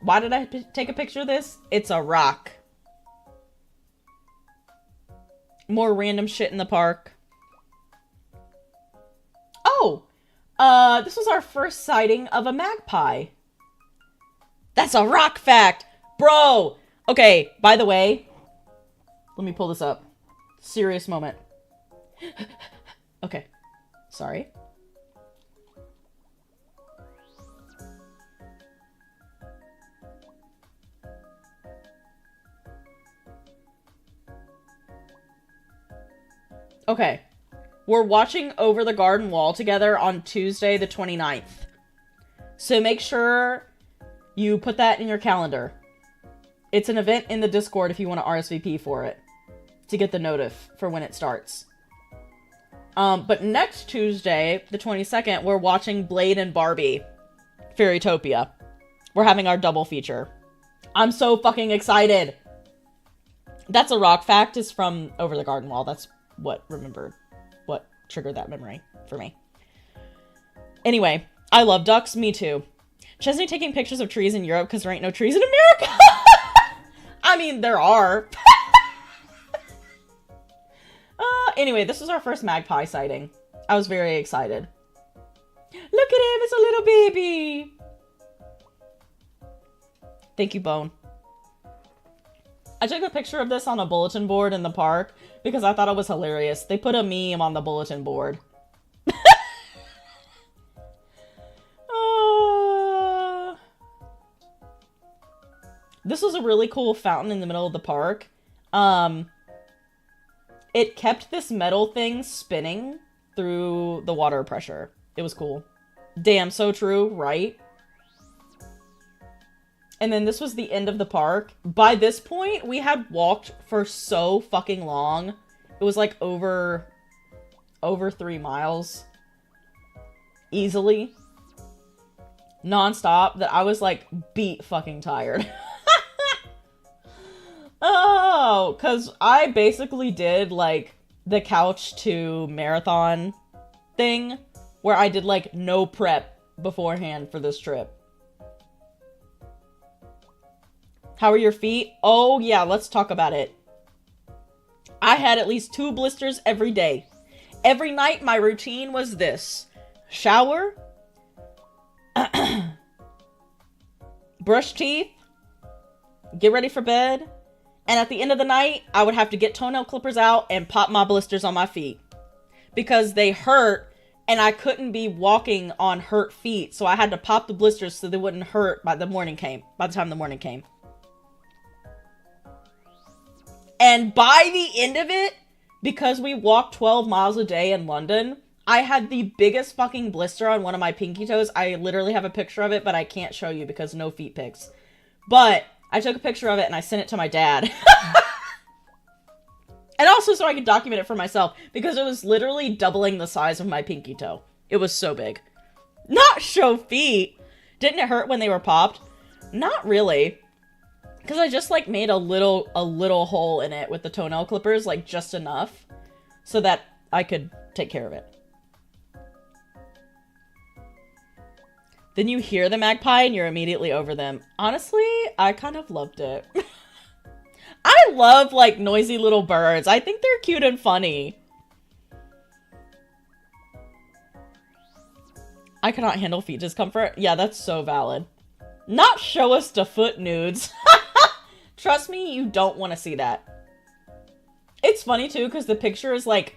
Why did I take a picture of this? It's a rock. More random shit in the park. Oh! This was our first sighting of a magpie. That's a rock fact! Bro! Okay, by the way, let me pull this up. Serious moment. Okay. Sorry. Okay. We're watching Over the Garden Wall together on Tuesday the 29th. So make sure you put that in your calendar. It's an event in the Discord if you want to RSVP for it. To get the notif for when it starts. But next Tuesday, the 22nd, we're watching Blade and Barbie. Fairytopia. We're having our double feature. I'm so fucking excited! That's a rock fact is from Over the Garden Wall. That's what triggered that memory for me. Anyway, I love ducks. Me too. Chesney taking pictures of trees in Europe because there ain't no trees in America. I mean, there are. Anyway, this was our first magpie sighting. I was very excited. Look at him, it's a little baby. Thank you, Bone. I took a picture of this on a bulletin board in the park because I thought it was hilarious. They put a meme on the bulletin board. This was a really cool fountain in the middle of the park. It kept this metal thing spinning through the water pressure. It was cool. Damn, so true, right? And then this was the end of the park. By this point, we had walked for so fucking long. It was like over 3 miles. Easily. Non-stop. That I was like beat fucking tired. Oh, because I basically did like the couch to marathon thing where I did like no prep beforehand for this trip. How are your feet? Oh yeah, let's talk about it. I had at least 2 blisters every day. Every night my routine was this. Shower, brush teeth, get ready for bed, and at the end of the night, I would have to get toenail clippers out and pop my blisters on my feet because they hurt and I couldn't be walking on hurt feet. So I had to pop the blisters so they wouldn't hurt by the time the morning came. And by the end of it, because we walked 12 miles a day in London, I had the biggest fucking blister on one of my pinky toes. I literally have a picture of it, but I can't show you because no feet pics. But I took a picture of it and I sent it to my dad. And also so I could document it for myself, because it was literally doubling the size of my pinky toe. It was so big. Not show feet. Didn't it hurt when they were popped? Not really. Because I just, like, made a little hole in it with the toenail clippers, like, just enough. So that I could take care of it. Then you hear the magpie and you're immediately over them. Honestly, I kind of loved it. I love, like, noisy little birds. I think they're cute and funny. I cannot handle feet discomfort. Yeah, that's so valid. Not show us the foot nudes. Trust me, you don't want to see that. It's funny, too, because the picture is, like,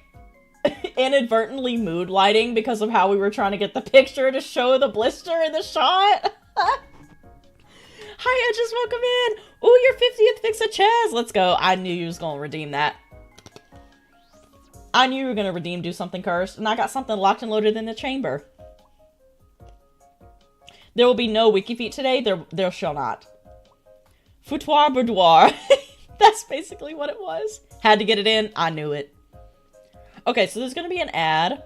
inadvertently mood lighting because of how we were trying to get the picture to show the blister in the shot. Hi, I just welcome in. Ooh, your 50th fix a Chaz. Let's go. I knew you was gonna redeem that. I knew you were gonna do something cursed, and I got something locked and loaded in the chamber. There will be no wiki feet today. There shall not. Foutoir boudoir. That's basically what it was. Had to get it in. I knew it. Okay, so there's gonna be an ad.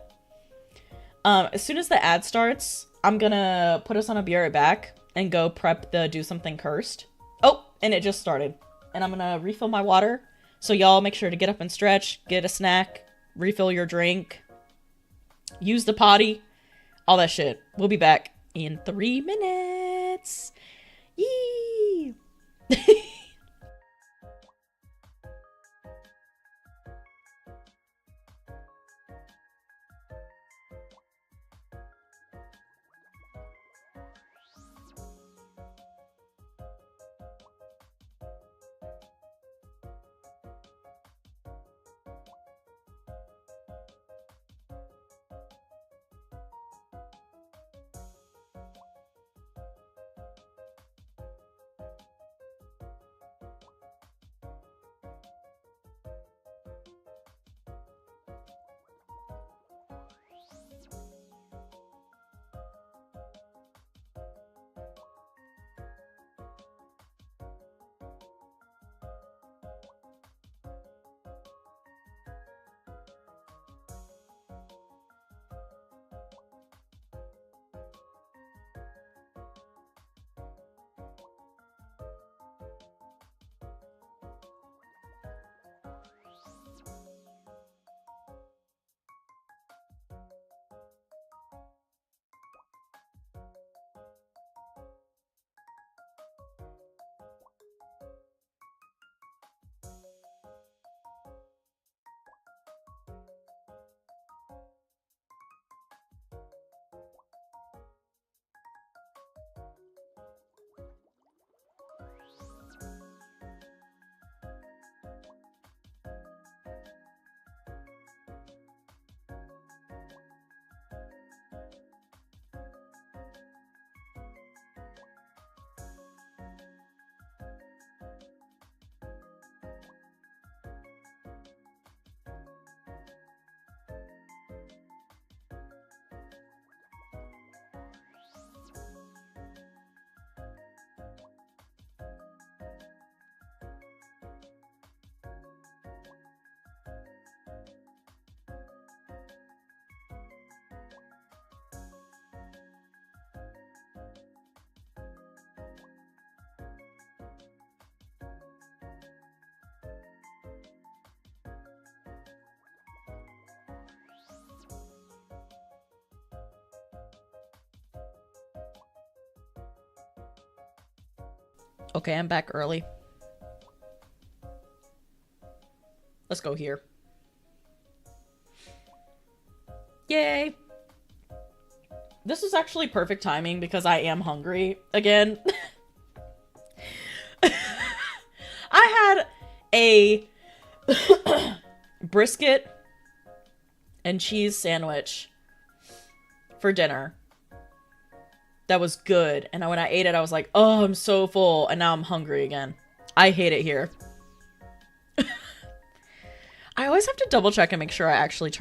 As soon as the ad starts, I'm gonna put us on a be right back and go prep the do something cursed. Oh, and it just started. And I'm gonna refill my water. So y'all make sure to get up and stretch, get a snack, refill your drink, use the potty, all that shit. We'll be back in 3 minutes. Yee! Okay, I'm back early. Let's go here. Yay! This is actually perfect timing because I am hungry again. I had a brisket and cheese sandwich for dinner. That was good. And when I ate it, I was like, oh, I'm so full. And now I'm hungry again. I hate it here. I always have to double check and make sure I actually turn